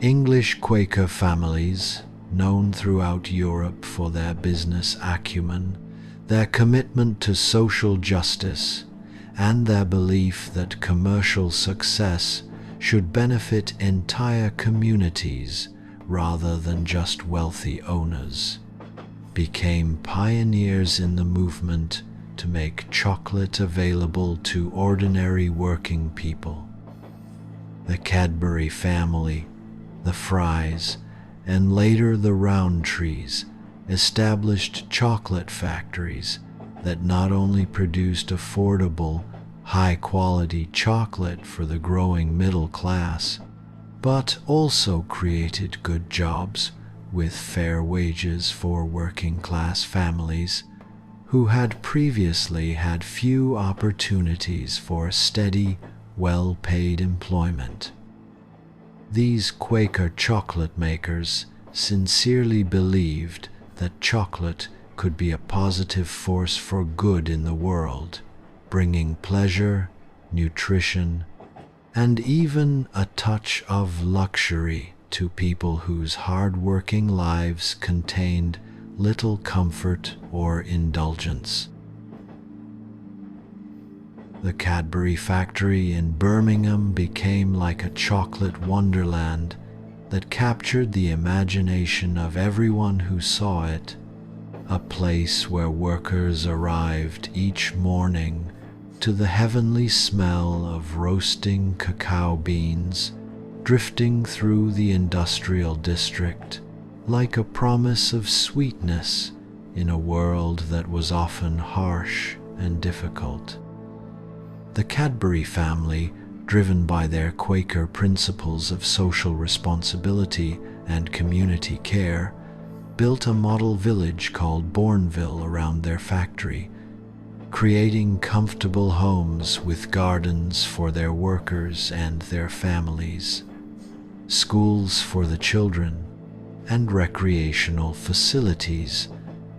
S1: English Quaker families, known throughout Europe for their business acumen, their commitment to social justice, and their belief that commercial success should benefit entire communities rather than just wealthy owners, became pioneers in the movement to make chocolate available to ordinary working people. The Cadbury family, the Frys, and later the Roundtrees established chocolate factories that not only produced affordable, high-quality chocolate for the growing middle class, but also created good jobs with fair wages for working-class families who had previously had few opportunities for steady, well-paid employment. These Quaker chocolate makers sincerely believed that chocolate could be a positive force for good in the world, bringing pleasure, nutrition, and even a touch of luxury to people whose hard-working lives contained little comfort or indulgence. The Cadbury factory in Birmingham became like a chocolate wonderland that captured the imagination of everyone who saw it, a place where workers arrived each morning to the heavenly smell of roasting cacao beans drifting through the industrial district like a promise of sweetness in a world that was often harsh and difficult. The Cadbury family, driven by their Quaker principles of social responsibility and community care, built a model village called Bourneville around their factory, creating comfortable homes with gardens for their workers and their families, schools for the children, and recreational facilities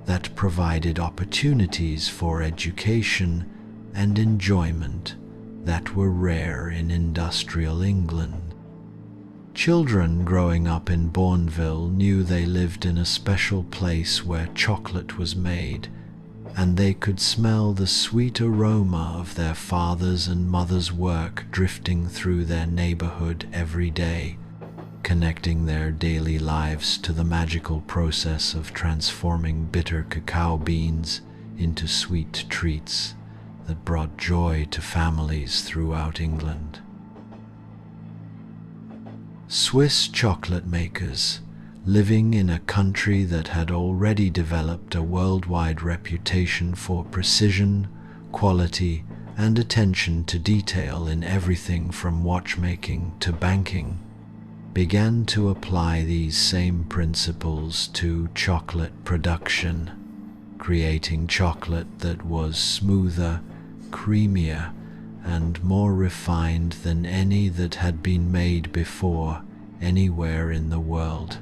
S1: that provided opportunities for education and enjoyment that were rare in industrial England. Children growing up in Bourneville knew they lived in a special place where chocolate was made, and they could smell the sweet aroma of their father's and mother's work drifting through their neighborhood every day, connecting their daily lives to the magical process of transforming bitter cacao beans into sweet treats that brought joy to families throughout England. Swiss chocolate makers, living in a country that had already developed a worldwide reputation for precision, quality, and attention to detail in everything from watchmaking to banking, began to apply these same principles to chocolate production, creating chocolate that was smoother, creamier, and more refined than any that had been made before anywhere in the world.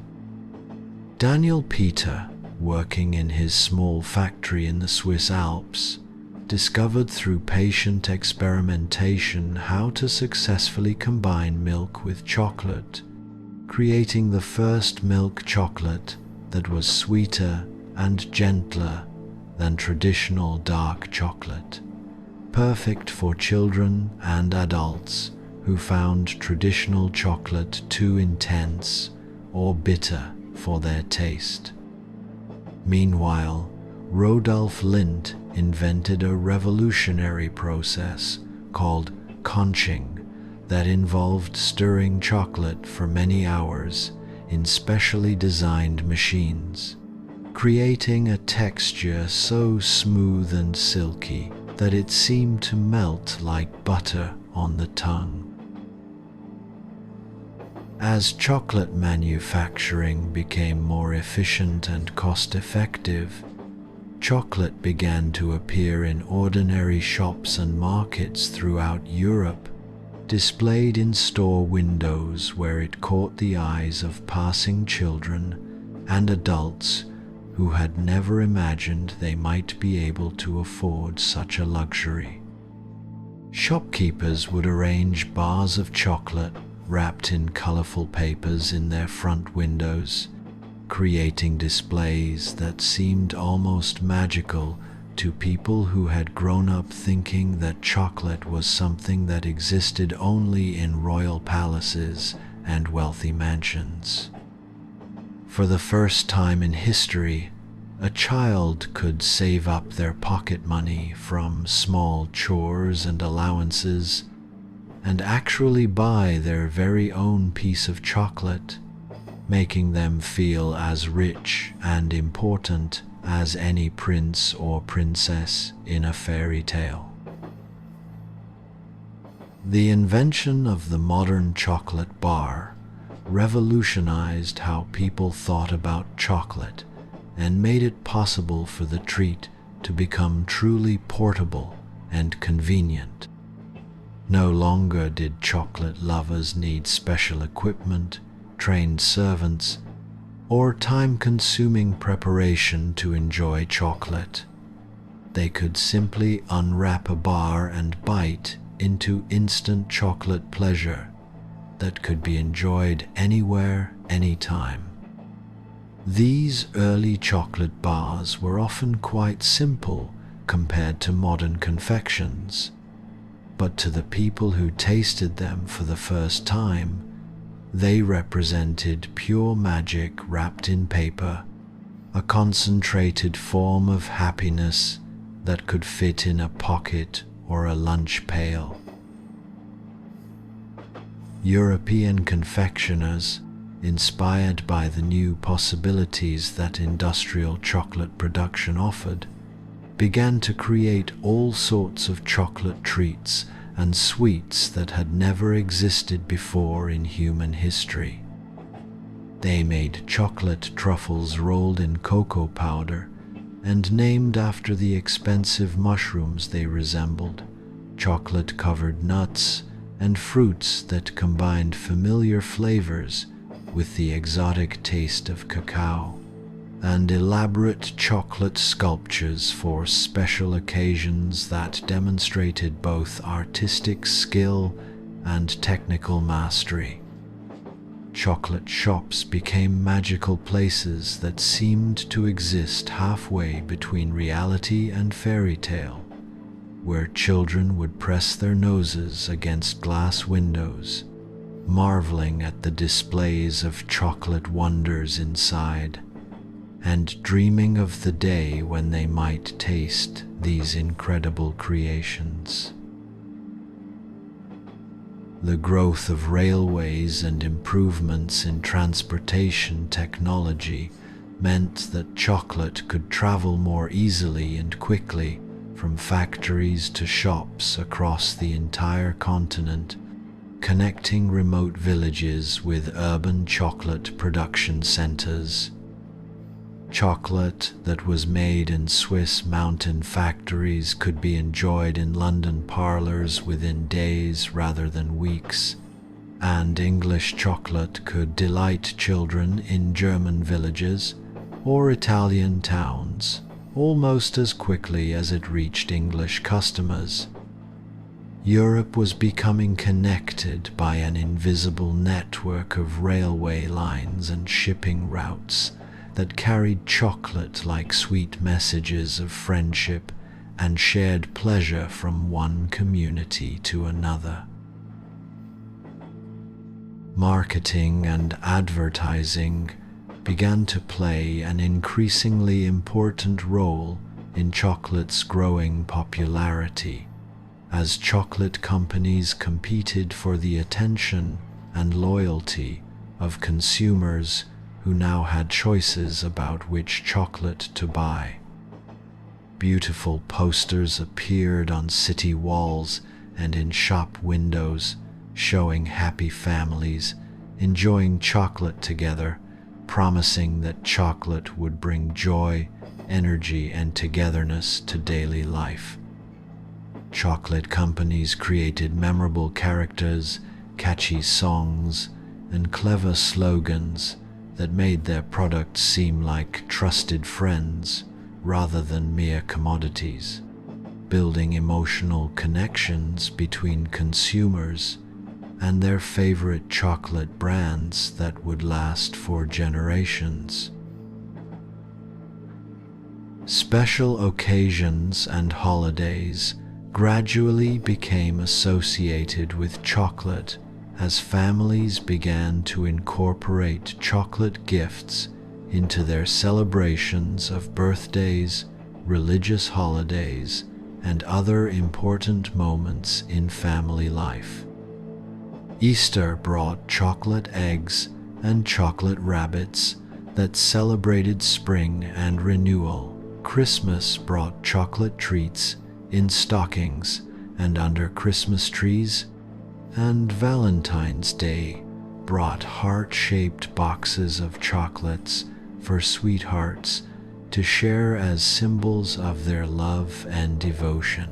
S1: Daniel Peter, working in his small factory in the Swiss Alps, discovered through patient experimentation how to successfully combine milk with chocolate, creating the first milk chocolate that was sweeter and gentler than traditional dark chocolate, perfect for children and adults who found traditional chocolate too intense or bitter for their taste. Meanwhile, Rodolphe Lindt invented a revolutionary process called conching that involved stirring chocolate for many hours in specially designed machines, creating a texture so smooth and silky that it seemed to melt like butter on the tongue. As chocolate manufacturing became more efficient and cost-effective, chocolate began to appear in ordinary shops and markets throughout Europe, displayed in store windows where it caught the eyes of passing children and adults who had never imagined they might be able to afford such a luxury. Shopkeepers would arrange bars of chocolate wrapped in colorful papers in their front windows, creating displays that seemed almost magical to people who had grown up thinking that chocolate was something that existed only in royal palaces and wealthy mansions. For the first time in history, a child could save up their pocket money from small chores and allowances and actually buy their very own piece of chocolate, making them feel as rich and important as any prince or princess in a fairy tale. The invention of the modern chocolate bar revolutionized how people thought about chocolate and made it possible for the treat to become truly portable and convenient. No longer did chocolate lovers need special equipment, trained servants, or time-consuming preparation to enjoy chocolate. They could simply unwrap a bar and bite into instant chocolate pleasure that could be enjoyed anywhere, anytime. These early chocolate bars were often quite simple compared to modern confections, but to the people who tasted them for the first time, they represented pure magic wrapped in paper, a concentrated form of happiness that could fit in a pocket or a lunch pail. European confectioners, inspired by the new possibilities that industrial chocolate production offered, began to create all sorts of chocolate treats and sweets that had never existed before in human history. They made chocolate truffles rolled in cocoa powder and named after the expensive mushrooms they resembled, chocolate-covered nuts, and fruits that combined familiar flavors with the exotic taste of cacao, and elaborate chocolate sculptures for special occasions that demonstrated both artistic skill and technical mastery. Chocolate shops became magical places that seemed to exist halfway between reality and fairy tale, where children would press their noses against glass windows, marveling at the displays of chocolate wonders inside, and dreaming of the day when they might taste these incredible creations. The growth of railways and improvements in transportation technology meant that chocolate could travel more easily and quickly from factories to shops across the entire continent, connecting remote villages with urban chocolate production centers. Chocolate that was made in Swiss mountain factories could be enjoyed in London parlors within days rather than weeks, and English chocolate could delight children in German villages or Italian towns almost as quickly as it reached English customers. Europe was becoming connected by an invisible network of railway lines and shipping routes that carried chocolate like sweet messages of friendship and shared pleasure from one community to another. Marketing and advertising began to play an increasingly important role in chocolate's growing popularity, as chocolate companies competed for the attention and loyalty of consumers who now had choices about which chocolate to buy. Beautiful posters appeared on city walls and in shop windows, showing happy families enjoying chocolate together, promising that chocolate would bring joy, energy, and togetherness to daily life. Chocolate companies created memorable characters, catchy songs, and clever slogans that made their products seem like trusted friends rather than mere commodities, building emotional connections between consumers and their favorite chocolate brands that would last for generations. Special occasions and holidays gradually became associated with chocolate as families began to incorporate chocolate gifts into their celebrations of birthdays, religious holidays, and other important moments in family life. Easter brought chocolate eggs and chocolate rabbits that celebrated spring and renewal. Christmas brought chocolate treats in stockings and under Christmas trees, and Valentine's Day brought heart-shaped boxes of chocolates for sweethearts to share as symbols of their love and devotion.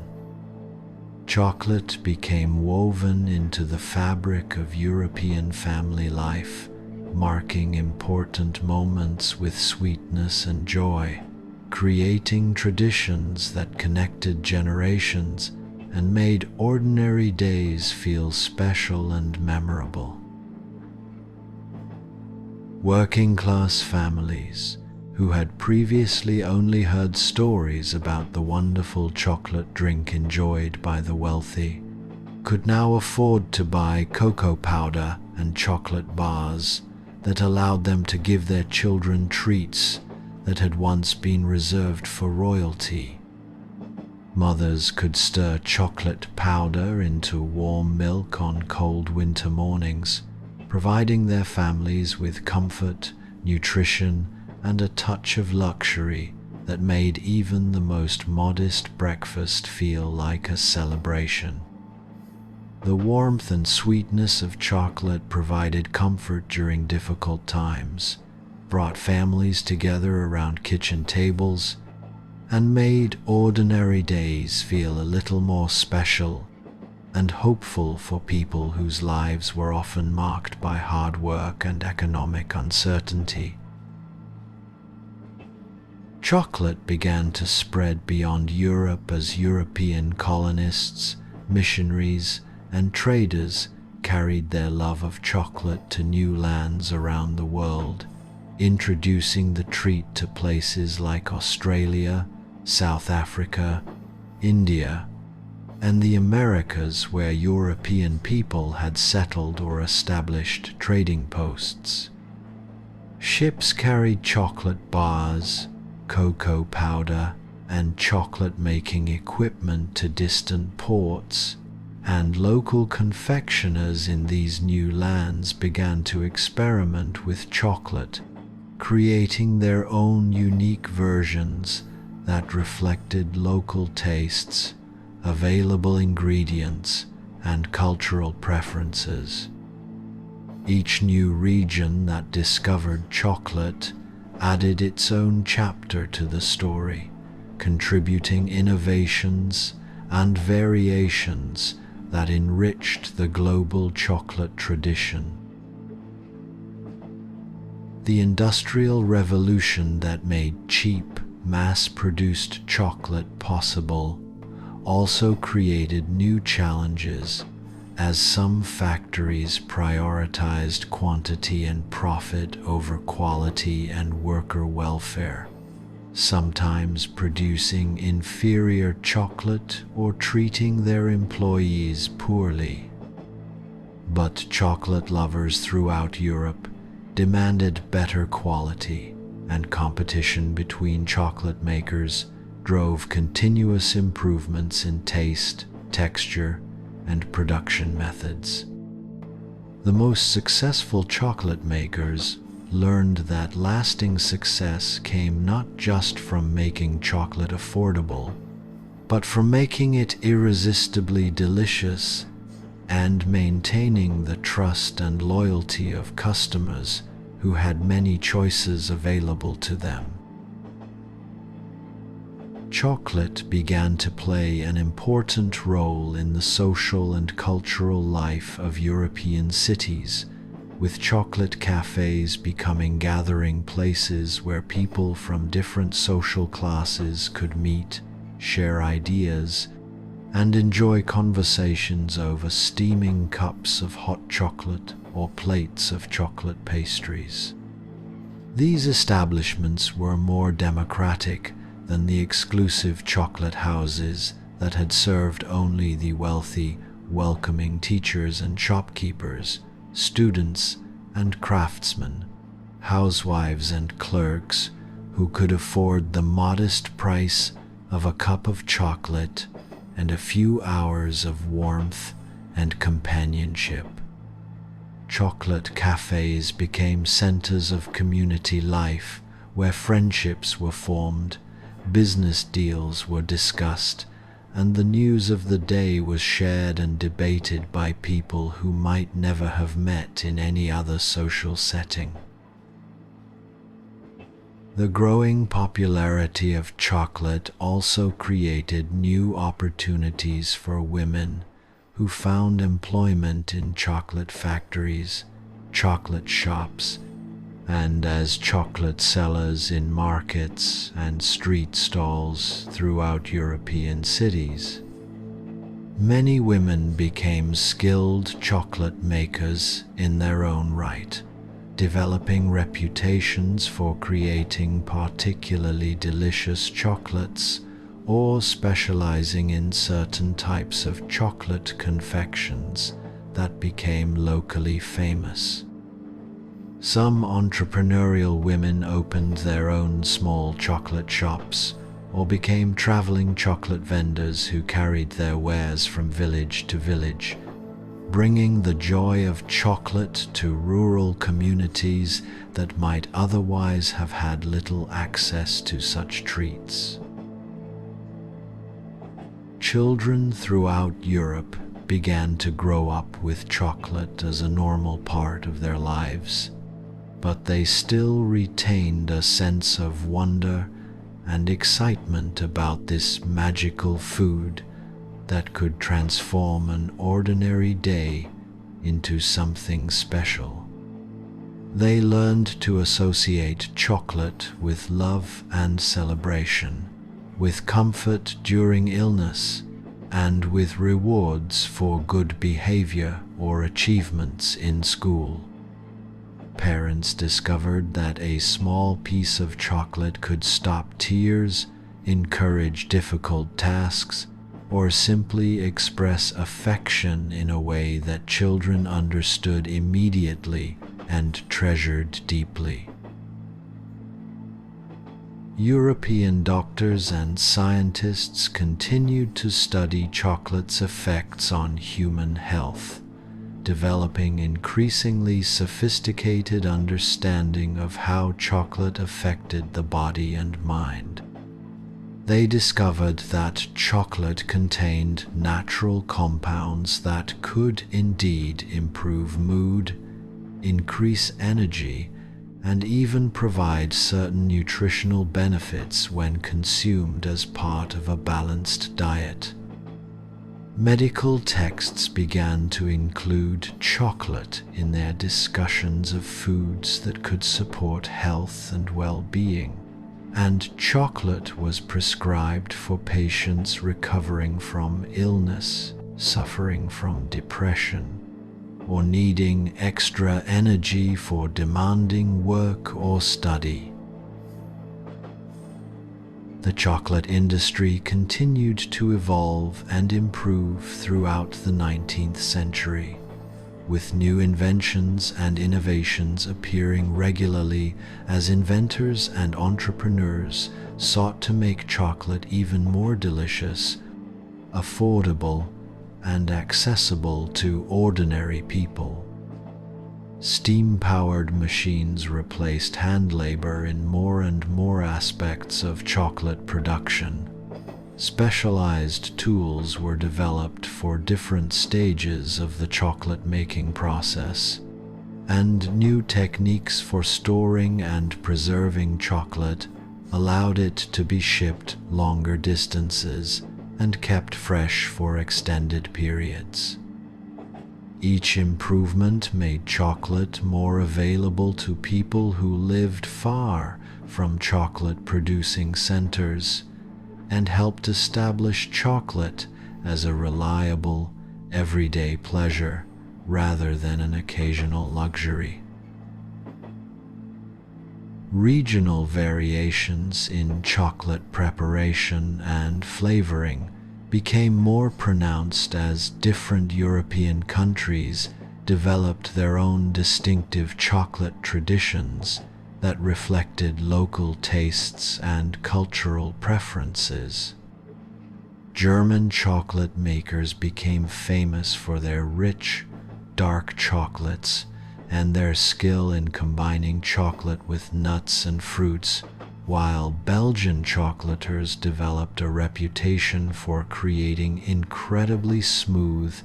S1: Chocolate became woven into the fabric of European family life, marking important moments with sweetness and joy, creating traditions that connected generations and made ordinary days feel special and memorable. Working-class families, who had previously only heard stories about the wonderful chocolate drink enjoyed by the wealthy, could now afford to buy cocoa powder and chocolate bars that allowed them to give their children treats that had once been reserved for royalty. Mothers could stir chocolate powder into warm milk on cold winter mornings, providing their families with comfort, nutrition, and a touch of luxury that made even the most modest breakfast feel like a celebration. The warmth and sweetness of chocolate provided comfort during difficult times, brought families together around kitchen tables, and made ordinary days feel a little more special and hopeful for people whose lives were often marked by hard work and economic uncertainty. Chocolate began to spread beyond Europe as European colonists, missionaries, and traders carried their love of chocolate to new lands around the world, introducing the treat to places like Australia, South Africa, India, and the Americas, where European people had settled or established trading posts. Ships carried chocolate bars, cocoa powder, and chocolate-making equipment to distant ports, and local confectioners in these new lands began to experiment with chocolate, creating their own unique versions that reflected local tastes, available ingredients, and cultural preferences. Each new region that discovered chocolate added its own chapter to the story, contributing innovations and variations that enriched the global chocolate tradition. The Industrial Revolution that made cheap, mass-produced chocolate possible also created new challenges, as some factories prioritized quantity and profit over quality and worker welfare, sometimes producing inferior chocolate or treating their employees poorly. But chocolate lovers throughout Europe demanded better quality, and competition between chocolate makers drove continuous improvements in taste, texture, and production methods. The most successful chocolate makers learned that lasting success came not just from making chocolate affordable, but from making it irresistibly delicious and maintaining the trust and loyalty of customers who had many choices available to them. Chocolate began to play an important role in the social and cultural life of European cities, with chocolate cafes becoming gathering places where people from different social classes could meet, share ideas, and enjoy conversations over steaming cups of hot chocolate or plates of chocolate pastries. These establishments were more democratic than the exclusive chocolate houses that had served only the wealthy, welcoming teachers and shopkeepers, students and craftsmen, housewives and clerks who could afford the modest price of a cup of chocolate and a few hours of warmth and companionship. Chocolate cafes became centers of community life where friendships were formed, business deals were discussed, and the news of the day was shared and debated by people who might never have met in any other social setting. The growing popularity of chocolate also created new opportunities for women who found employment in chocolate factories, chocolate shops, and as chocolate sellers in markets and street stalls throughout European cities. Many women became skilled chocolate makers in their own right, developing reputations for creating particularly delicious chocolates or specializing in certain types of chocolate confections that became locally famous. Some entrepreneurial women opened their own small chocolate shops or became traveling chocolate vendors who carried their wares from village to village, bringing the joy of chocolate to rural communities that might otherwise have had little access to such treats. Children throughout Europe began to grow up with chocolate as a normal part of their lives, but they still retained a sense of wonder and excitement about this magical food that could transform an ordinary day into something special. They learned to associate chocolate with love and celebration, with comfort during illness, and with rewards for good behavior or achievements in school. Parents discovered that a small piece of chocolate could stop tears, encourage difficult tasks, or simply express affection in a way that children understood immediately and treasured deeply. European doctors and scientists continued to study chocolate's effects on human health, developing increasingly sophisticated understanding of how chocolate affected the body and mind. They discovered that chocolate contained natural compounds that could indeed improve mood, increase energy, and even provide certain nutritional benefits when consumed as part of a balanced diet. Medical texts began to include chocolate in their discussions of foods that could support health and well-being, and chocolate was prescribed for patients recovering from illness, suffering from depression, or needing extra energy for demanding work or study. The chocolate industry continued to evolve and improve throughout the 19th century, with new inventions and innovations appearing regularly as inventors and entrepreneurs sought to make chocolate even more delicious, affordable, and accessible to ordinary people. Steam-powered machines replaced hand labor in more and more aspects of chocolate production. Specialized tools were developed for different stages of the chocolate-making process, and new techniques for storing and preserving chocolate allowed it to be shipped longer distances and kept fresh for extended periods. Each improvement made chocolate more available to people who lived far from chocolate-producing centers, and helped establish chocolate as a reliable, everyday pleasure rather than an occasional luxury. Regional variations in chocolate preparation and flavoring became more pronounced as different European countries developed their own distinctive chocolate traditions that reflected local tastes and cultural preferences. German chocolate makers became famous for their rich, dark chocolates and their skill in combining chocolate with nuts and fruits, while Belgian chocolaters developed a reputation for creating incredibly smooth,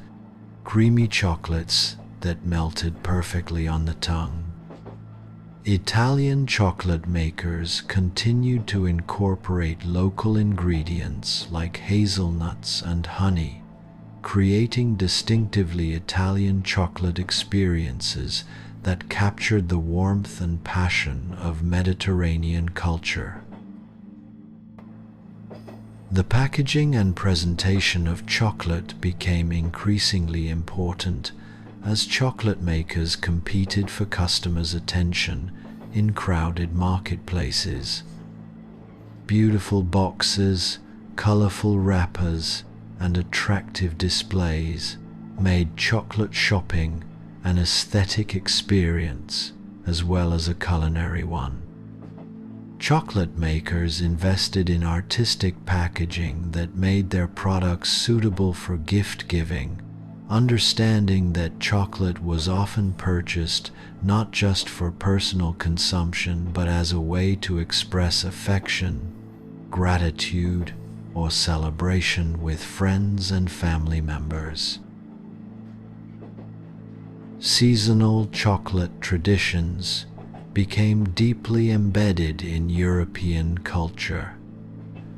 S1: creamy chocolates that melted perfectly on the tongue. Italian chocolate makers continued to incorporate local ingredients like hazelnuts and honey, creating distinctively Italian chocolate experiences that captured the warmth and passion of Mediterranean culture. The packaging and presentation of chocolate became increasingly important as chocolate makers competed for customers' attention in crowded marketplaces. Beautiful boxes, colorful wrappers, and attractive displays made chocolate shopping an aesthetic experience as well as a culinary one. Chocolate makers invested in artistic packaging that made their products suitable for gift-giving, understanding that chocolate was often purchased not just for personal consumption but as a way to express affection, gratitude, or celebration with friends and family members. Seasonal chocolate traditions became deeply embedded in European culture,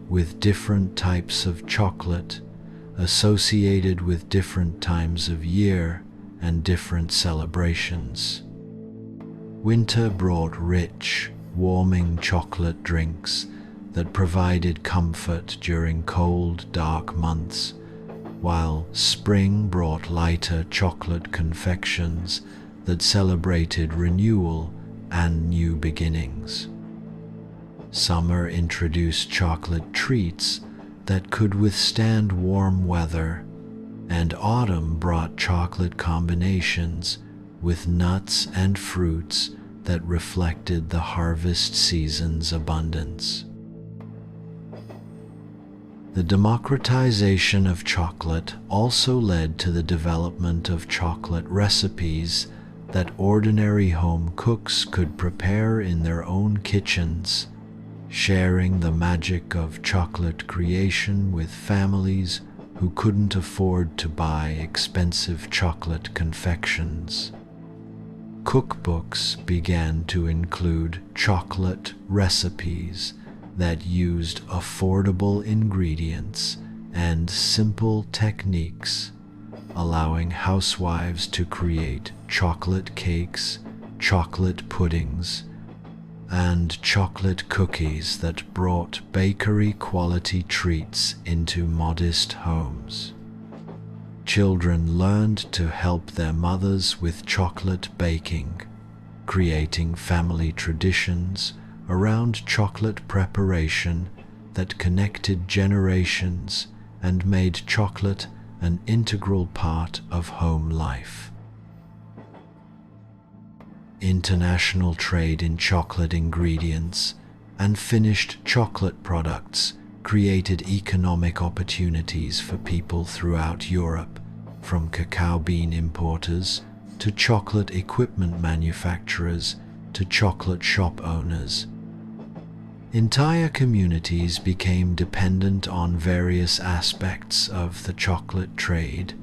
S1: with different types of chocolate associated with different times of year and different celebrations. Winter brought rich, warming chocolate drinks that provided comfort during cold, dark months, while spring brought lighter chocolate confections that celebrated renewal and new beginnings. Summer introduced chocolate treats that could withstand warm weather, and autumn brought chocolate combinations with nuts and fruits that reflected the harvest season's abundance. The democratization of chocolate also led to the development of chocolate recipes that ordinary home cooks could prepare in their own kitchens, sharing the magic of chocolate creation with families who couldn't afford to buy expensive chocolate confections. Cookbooks began to include chocolate recipes that used affordable ingredients and simple techniques, allowing housewives to create chocolate cakes, chocolate puddings, and chocolate cookies that brought bakery-quality treats into modest homes. Children learned to help their mothers with chocolate baking, creating family traditions around chocolate preparation that connected generations and made chocolate an integral part of home life. International trade in chocolate ingredients and finished chocolate products created economic opportunities for people throughout Europe, from cacao bean importers to chocolate equipment manufacturers to chocolate shop owners. Entire communities became dependent on various aspects of the chocolate trade,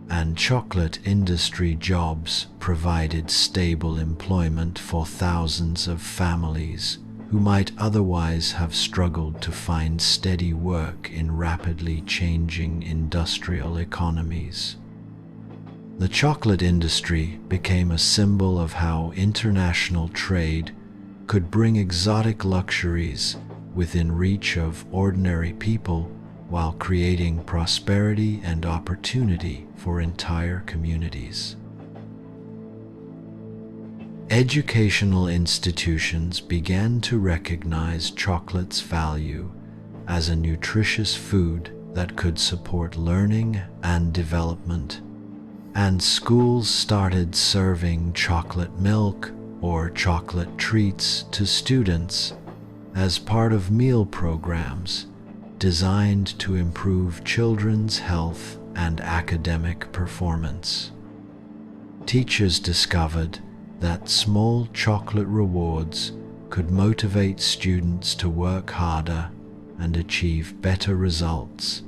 S1: and chocolate industry jobs provided stable employment for thousands of families who might otherwise have struggled to find steady work in rapidly changing industrial economies. The chocolate industry became a symbol of how international trade could bring exotic luxuries within reach of ordinary people while creating prosperity and opportunity for entire communities. Educational institutions began to recognize chocolate's value as a nutritious food that could support learning and development, and schools started serving chocolate milk or chocolate treats to students as part of meal programs designed to improve children's health and academic performance. Teachers discovered that small chocolate rewards could motivate students to work harder and achieve better results,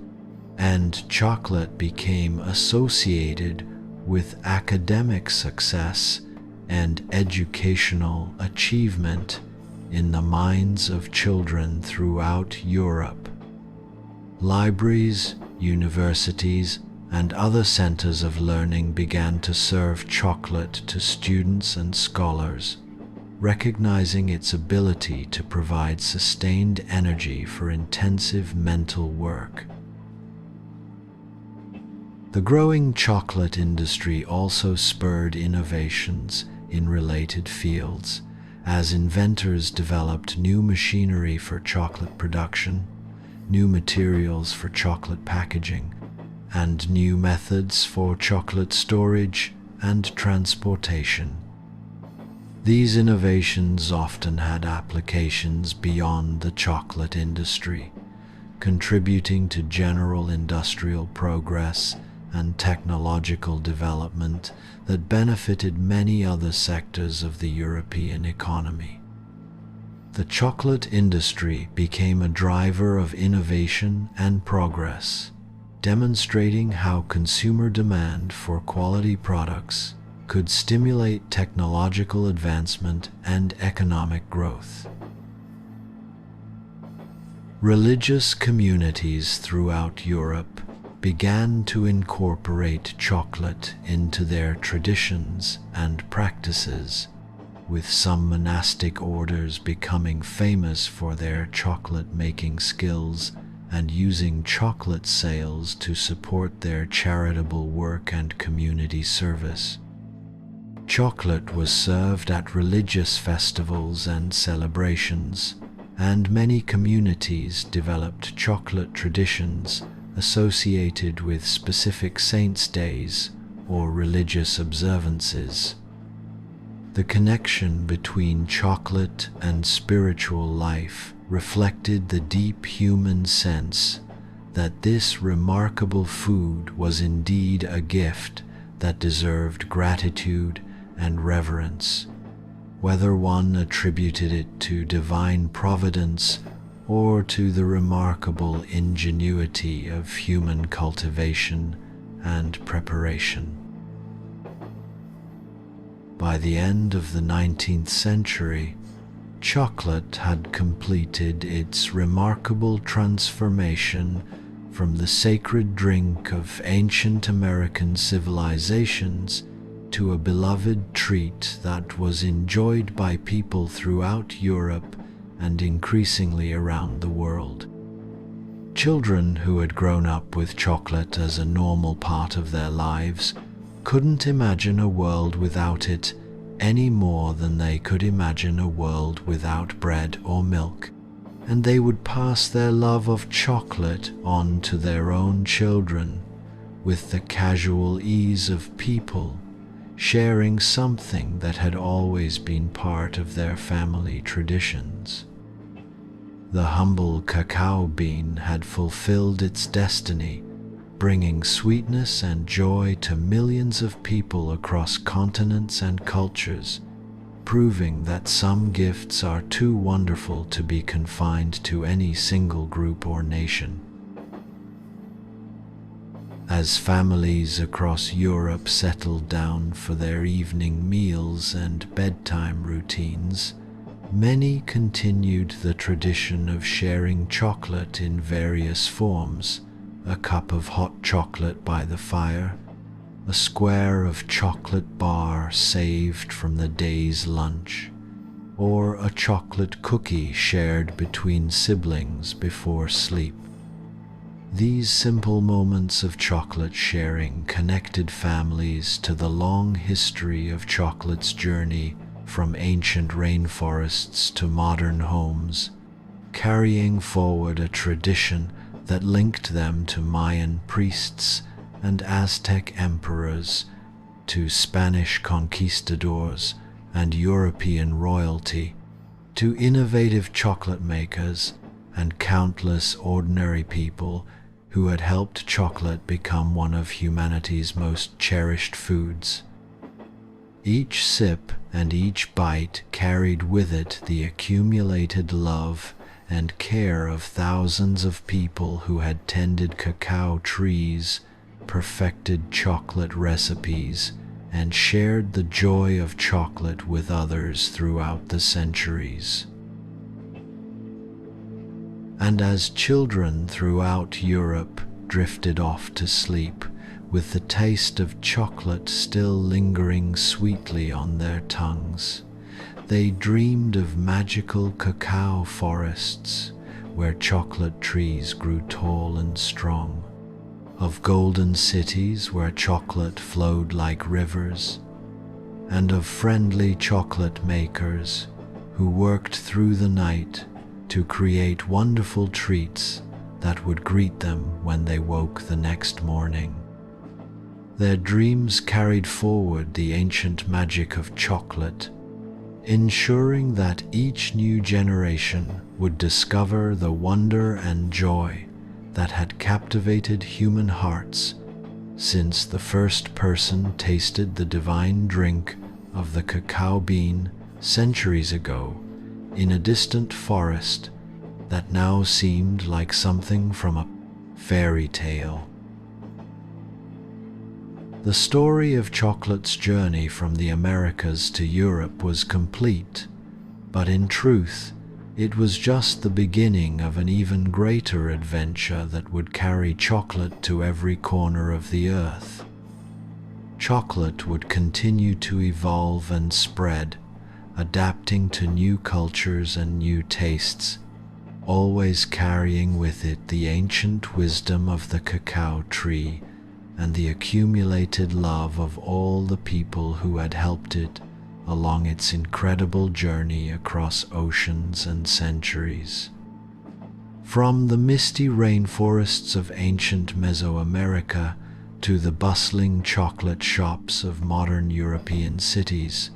S1: and chocolate became associated with academic success and educational achievement in the minds of children throughout Europe. Libraries, universities, and other centers of learning began to serve chocolate to students and scholars, recognizing its ability to provide sustained energy for intensive mental work. The growing chocolate industry also spurred innovations in related fields, as inventors developed new machinery for chocolate production, new materials for chocolate packaging, and new methods for chocolate storage and transportation. These innovations often had applications beyond the chocolate industry, contributing to general industrial progress and technological development that benefited many other sectors of the European economy. The chocolate industry became a driver of innovation and progress, demonstrating how consumer demand for quality products could stimulate technological advancement and economic growth. Religious communities throughout Europe began to incorporate chocolate into their traditions and practices, with some monastic orders becoming famous for their chocolate-making skills and using chocolate sales to support their charitable work and community service. Chocolate was served at religious festivals and celebrations, and many communities developed chocolate traditions associated with specific saints' days or religious observances. The connection between chocolate and spiritual life reflected the deep human sense that this remarkable food was indeed a gift that deserved gratitude and reverence, whether one attributed it to divine providence or to the remarkable ingenuity of human cultivation and preparation. By the end of the 19th century, chocolate had completed its remarkable transformation from the sacred drink of ancient American civilizations to a beloved treat that was enjoyed by people throughout Europe and increasingly around the world. Children who had grown up with chocolate as a normal part of their lives couldn't imagine a world without it any more than they could imagine a world without bread or milk, and they would pass their love of chocolate on to their own children with the casual ease of people sharing something that had always been part of their family traditions. The humble cacao bean had fulfilled its destiny, bringing sweetness and joy to millions of people across continents and cultures, proving that some gifts are too wonderful to be confined to any single group or nation. As families across Europe settled down for their evening meals and bedtime routines, many continued the tradition of sharing chocolate in various forms: a cup of hot chocolate by the fire, a square of chocolate bar saved from the day's lunch, or a chocolate cookie shared between siblings before sleep. These simple moments of chocolate sharing connected families to the long history of chocolate's journey from ancient rainforests to modern homes, carrying forward a tradition that linked them to Mayan priests and Aztec emperors, to Spanish conquistadors and European royalty, to innovative chocolate makers and countless ordinary people who had helped chocolate become one of humanity's most cherished foods. Each sip and each bite carried with it the accumulated love and care of thousands of people who had tended cacao trees, perfected chocolate recipes, and shared the joy of chocolate with others throughout the centuries. And as children throughout Europe drifted off to sleep, with the taste of chocolate still lingering sweetly on their tongues, they dreamed of magical cacao forests where chocolate trees grew tall and strong, of golden cities where chocolate flowed like rivers, and of friendly chocolate makers who worked through the night to create wonderful treats that would greet them when they woke the next morning. Their dreams carried forward the ancient magic of chocolate, ensuring that each new generation would discover the wonder and joy that had captivated human hearts since the first person tasted the divine drink of the cacao bean centuries ago in a distant forest that now seemed like something from a fairy tale. The story of chocolate's journey from the Americas to Europe was complete, but in truth, it was just the beginning of an even greater adventure that would carry chocolate to every corner of the earth. Chocolate would continue to evolve and spread, adapting to new cultures and new tastes, always carrying with it the ancient wisdom of the cacao tree and the accumulated love of all the people who had helped it along its incredible journey across oceans and centuries. From the misty rainforests of ancient Mesoamerica to the bustling chocolate shops of modern European cities,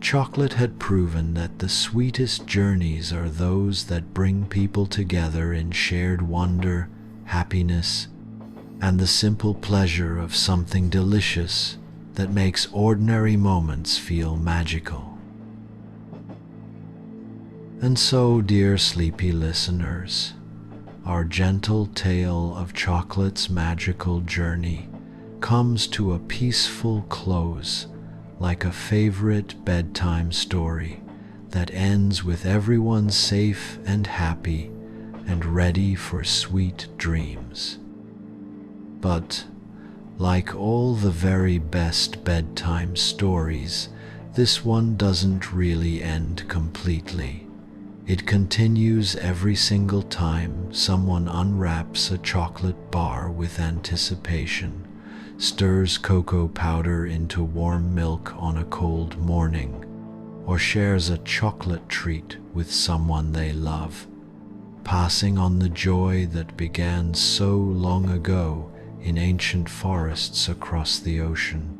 S1: chocolate had proven that the sweetest journeys are those that bring people together in shared wonder happiness, and the simple pleasure of something delicious that makes ordinary moments feel magical. And so, dear sleepy listeners, our gentle tale of chocolate's magical journey comes to a peaceful close, like a favorite bedtime story that ends with everyone safe and happy and ready for sweet dreams. But, like all the very best bedtime stories, this one doesn't really end completely. It continues every single time someone unwraps a chocolate bar with anticipation, stirs cocoa powder into warm milk on a cold morning, or shares a chocolate treat with someone they love, passing on the joy that began so long ago in ancient forests across the ocean.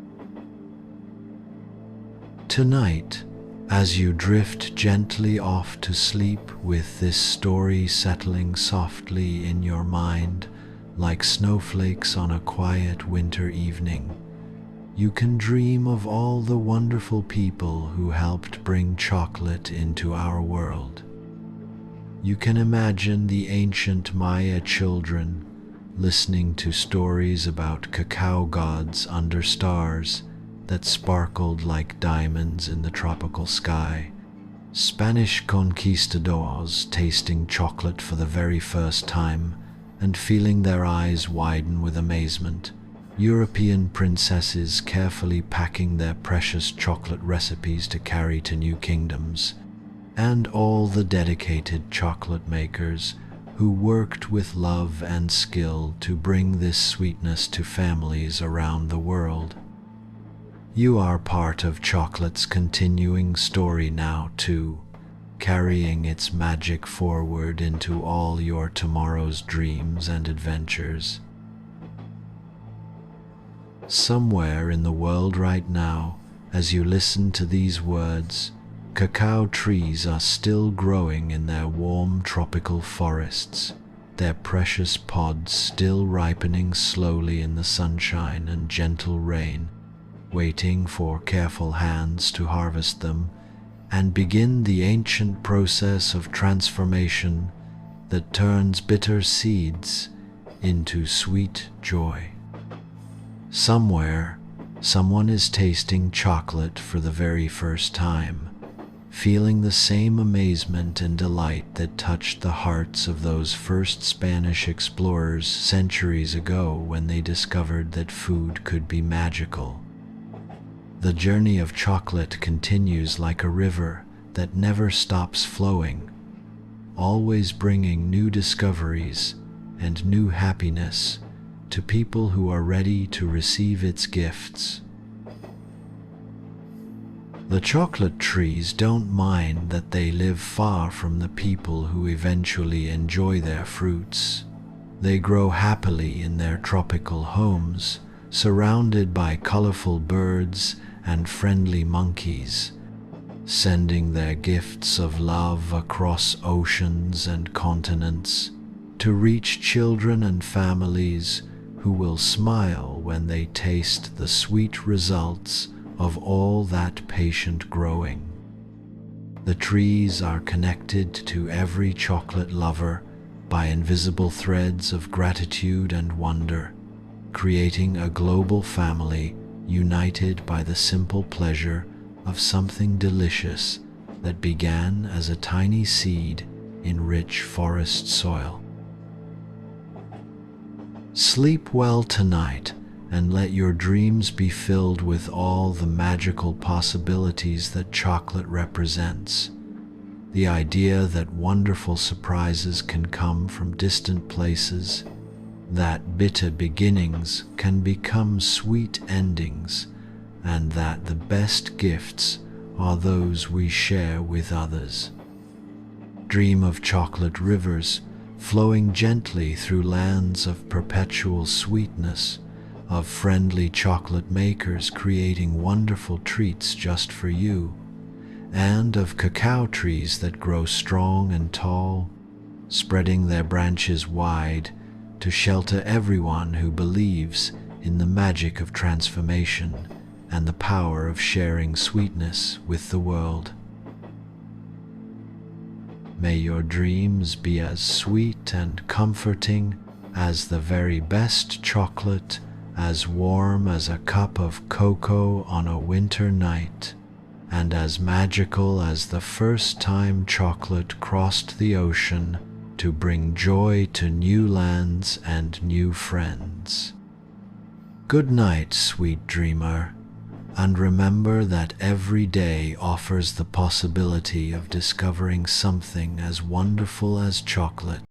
S1: Tonight, as you drift gently off to sleep with this story settling softly in your mind like snowflakes on a quiet winter evening, you can dream of all the wonderful people who helped bring chocolate into our world. You can imagine the ancient Maya children listening to stories about cacao gods under stars that sparkled like diamonds in the tropical sky, Spanish conquistadors tasting chocolate for the very first time and feeling their eyes widen with amazement, European princesses carefully packing their precious chocolate recipes to carry to new kingdoms, and all the dedicated chocolate makers who worked with love and skill to bring this sweetness to families around the world. You are part of chocolate's continuing story now too, carrying its magic forward into all your tomorrow's dreams and adventures. Somewhere in the world right now, as you listen to these words, cacao trees are still growing in their warm tropical forests, their precious pods still ripening slowly in the sunshine and gentle rain, waiting for careful hands to harvest them and begin the ancient process of transformation that turns bitter seeds into sweet joy. Somewhere, someone is tasting chocolate for the very first time, feeling the same amazement and delight that touched the hearts of those first Spanish explorers centuries ago when they discovered that food could be magical. The journey of chocolate continues like a river that never stops flowing, always bringing new discoveries and new happiness to people who are ready to receive its gifts. The chocolate trees don't mind that they live far from the people who eventually enjoy their fruits. They grow happily in their tropical homes, surrounded by colorful birds and friendly monkeys, sending their gifts of love across oceans and continents to reach children and families who will smile when they taste the sweet results of all that patient growing. The trees are connected to every chocolate lover by invisible threads of gratitude and wonder, creating a global family united by the simple pleasure of something delicious that began as a tiny seed in rich forest soil. Sleep well tonight, and let your dreams be filled with all the magical possibilities that chocolate represents. The idea that wonderful surprises can come from distant places, that bitter beginnings can become sweet endings, and that the best gifts are those we share with others. Dream of chocolate rivers flowing gently through lands of perpetual sweetness, of friendly chocolate makers creating wonderful treats just for you, and of cacao trees that grow strong and tall, spreading their branches wide, to shelter everyone who believes in the magic of transformation and the power of sharing sweetness with the world. May your dreams be as sweet and comforting as the very best chocolate, as warm as a cup of cocoa on a winter night, and as magical as the first time chocolate crossed the ocean to bring joy to new lands and new friends. Good night, sweet dreamer, and remember that every day offers the possibility of discovering something as wonderful as chocolate.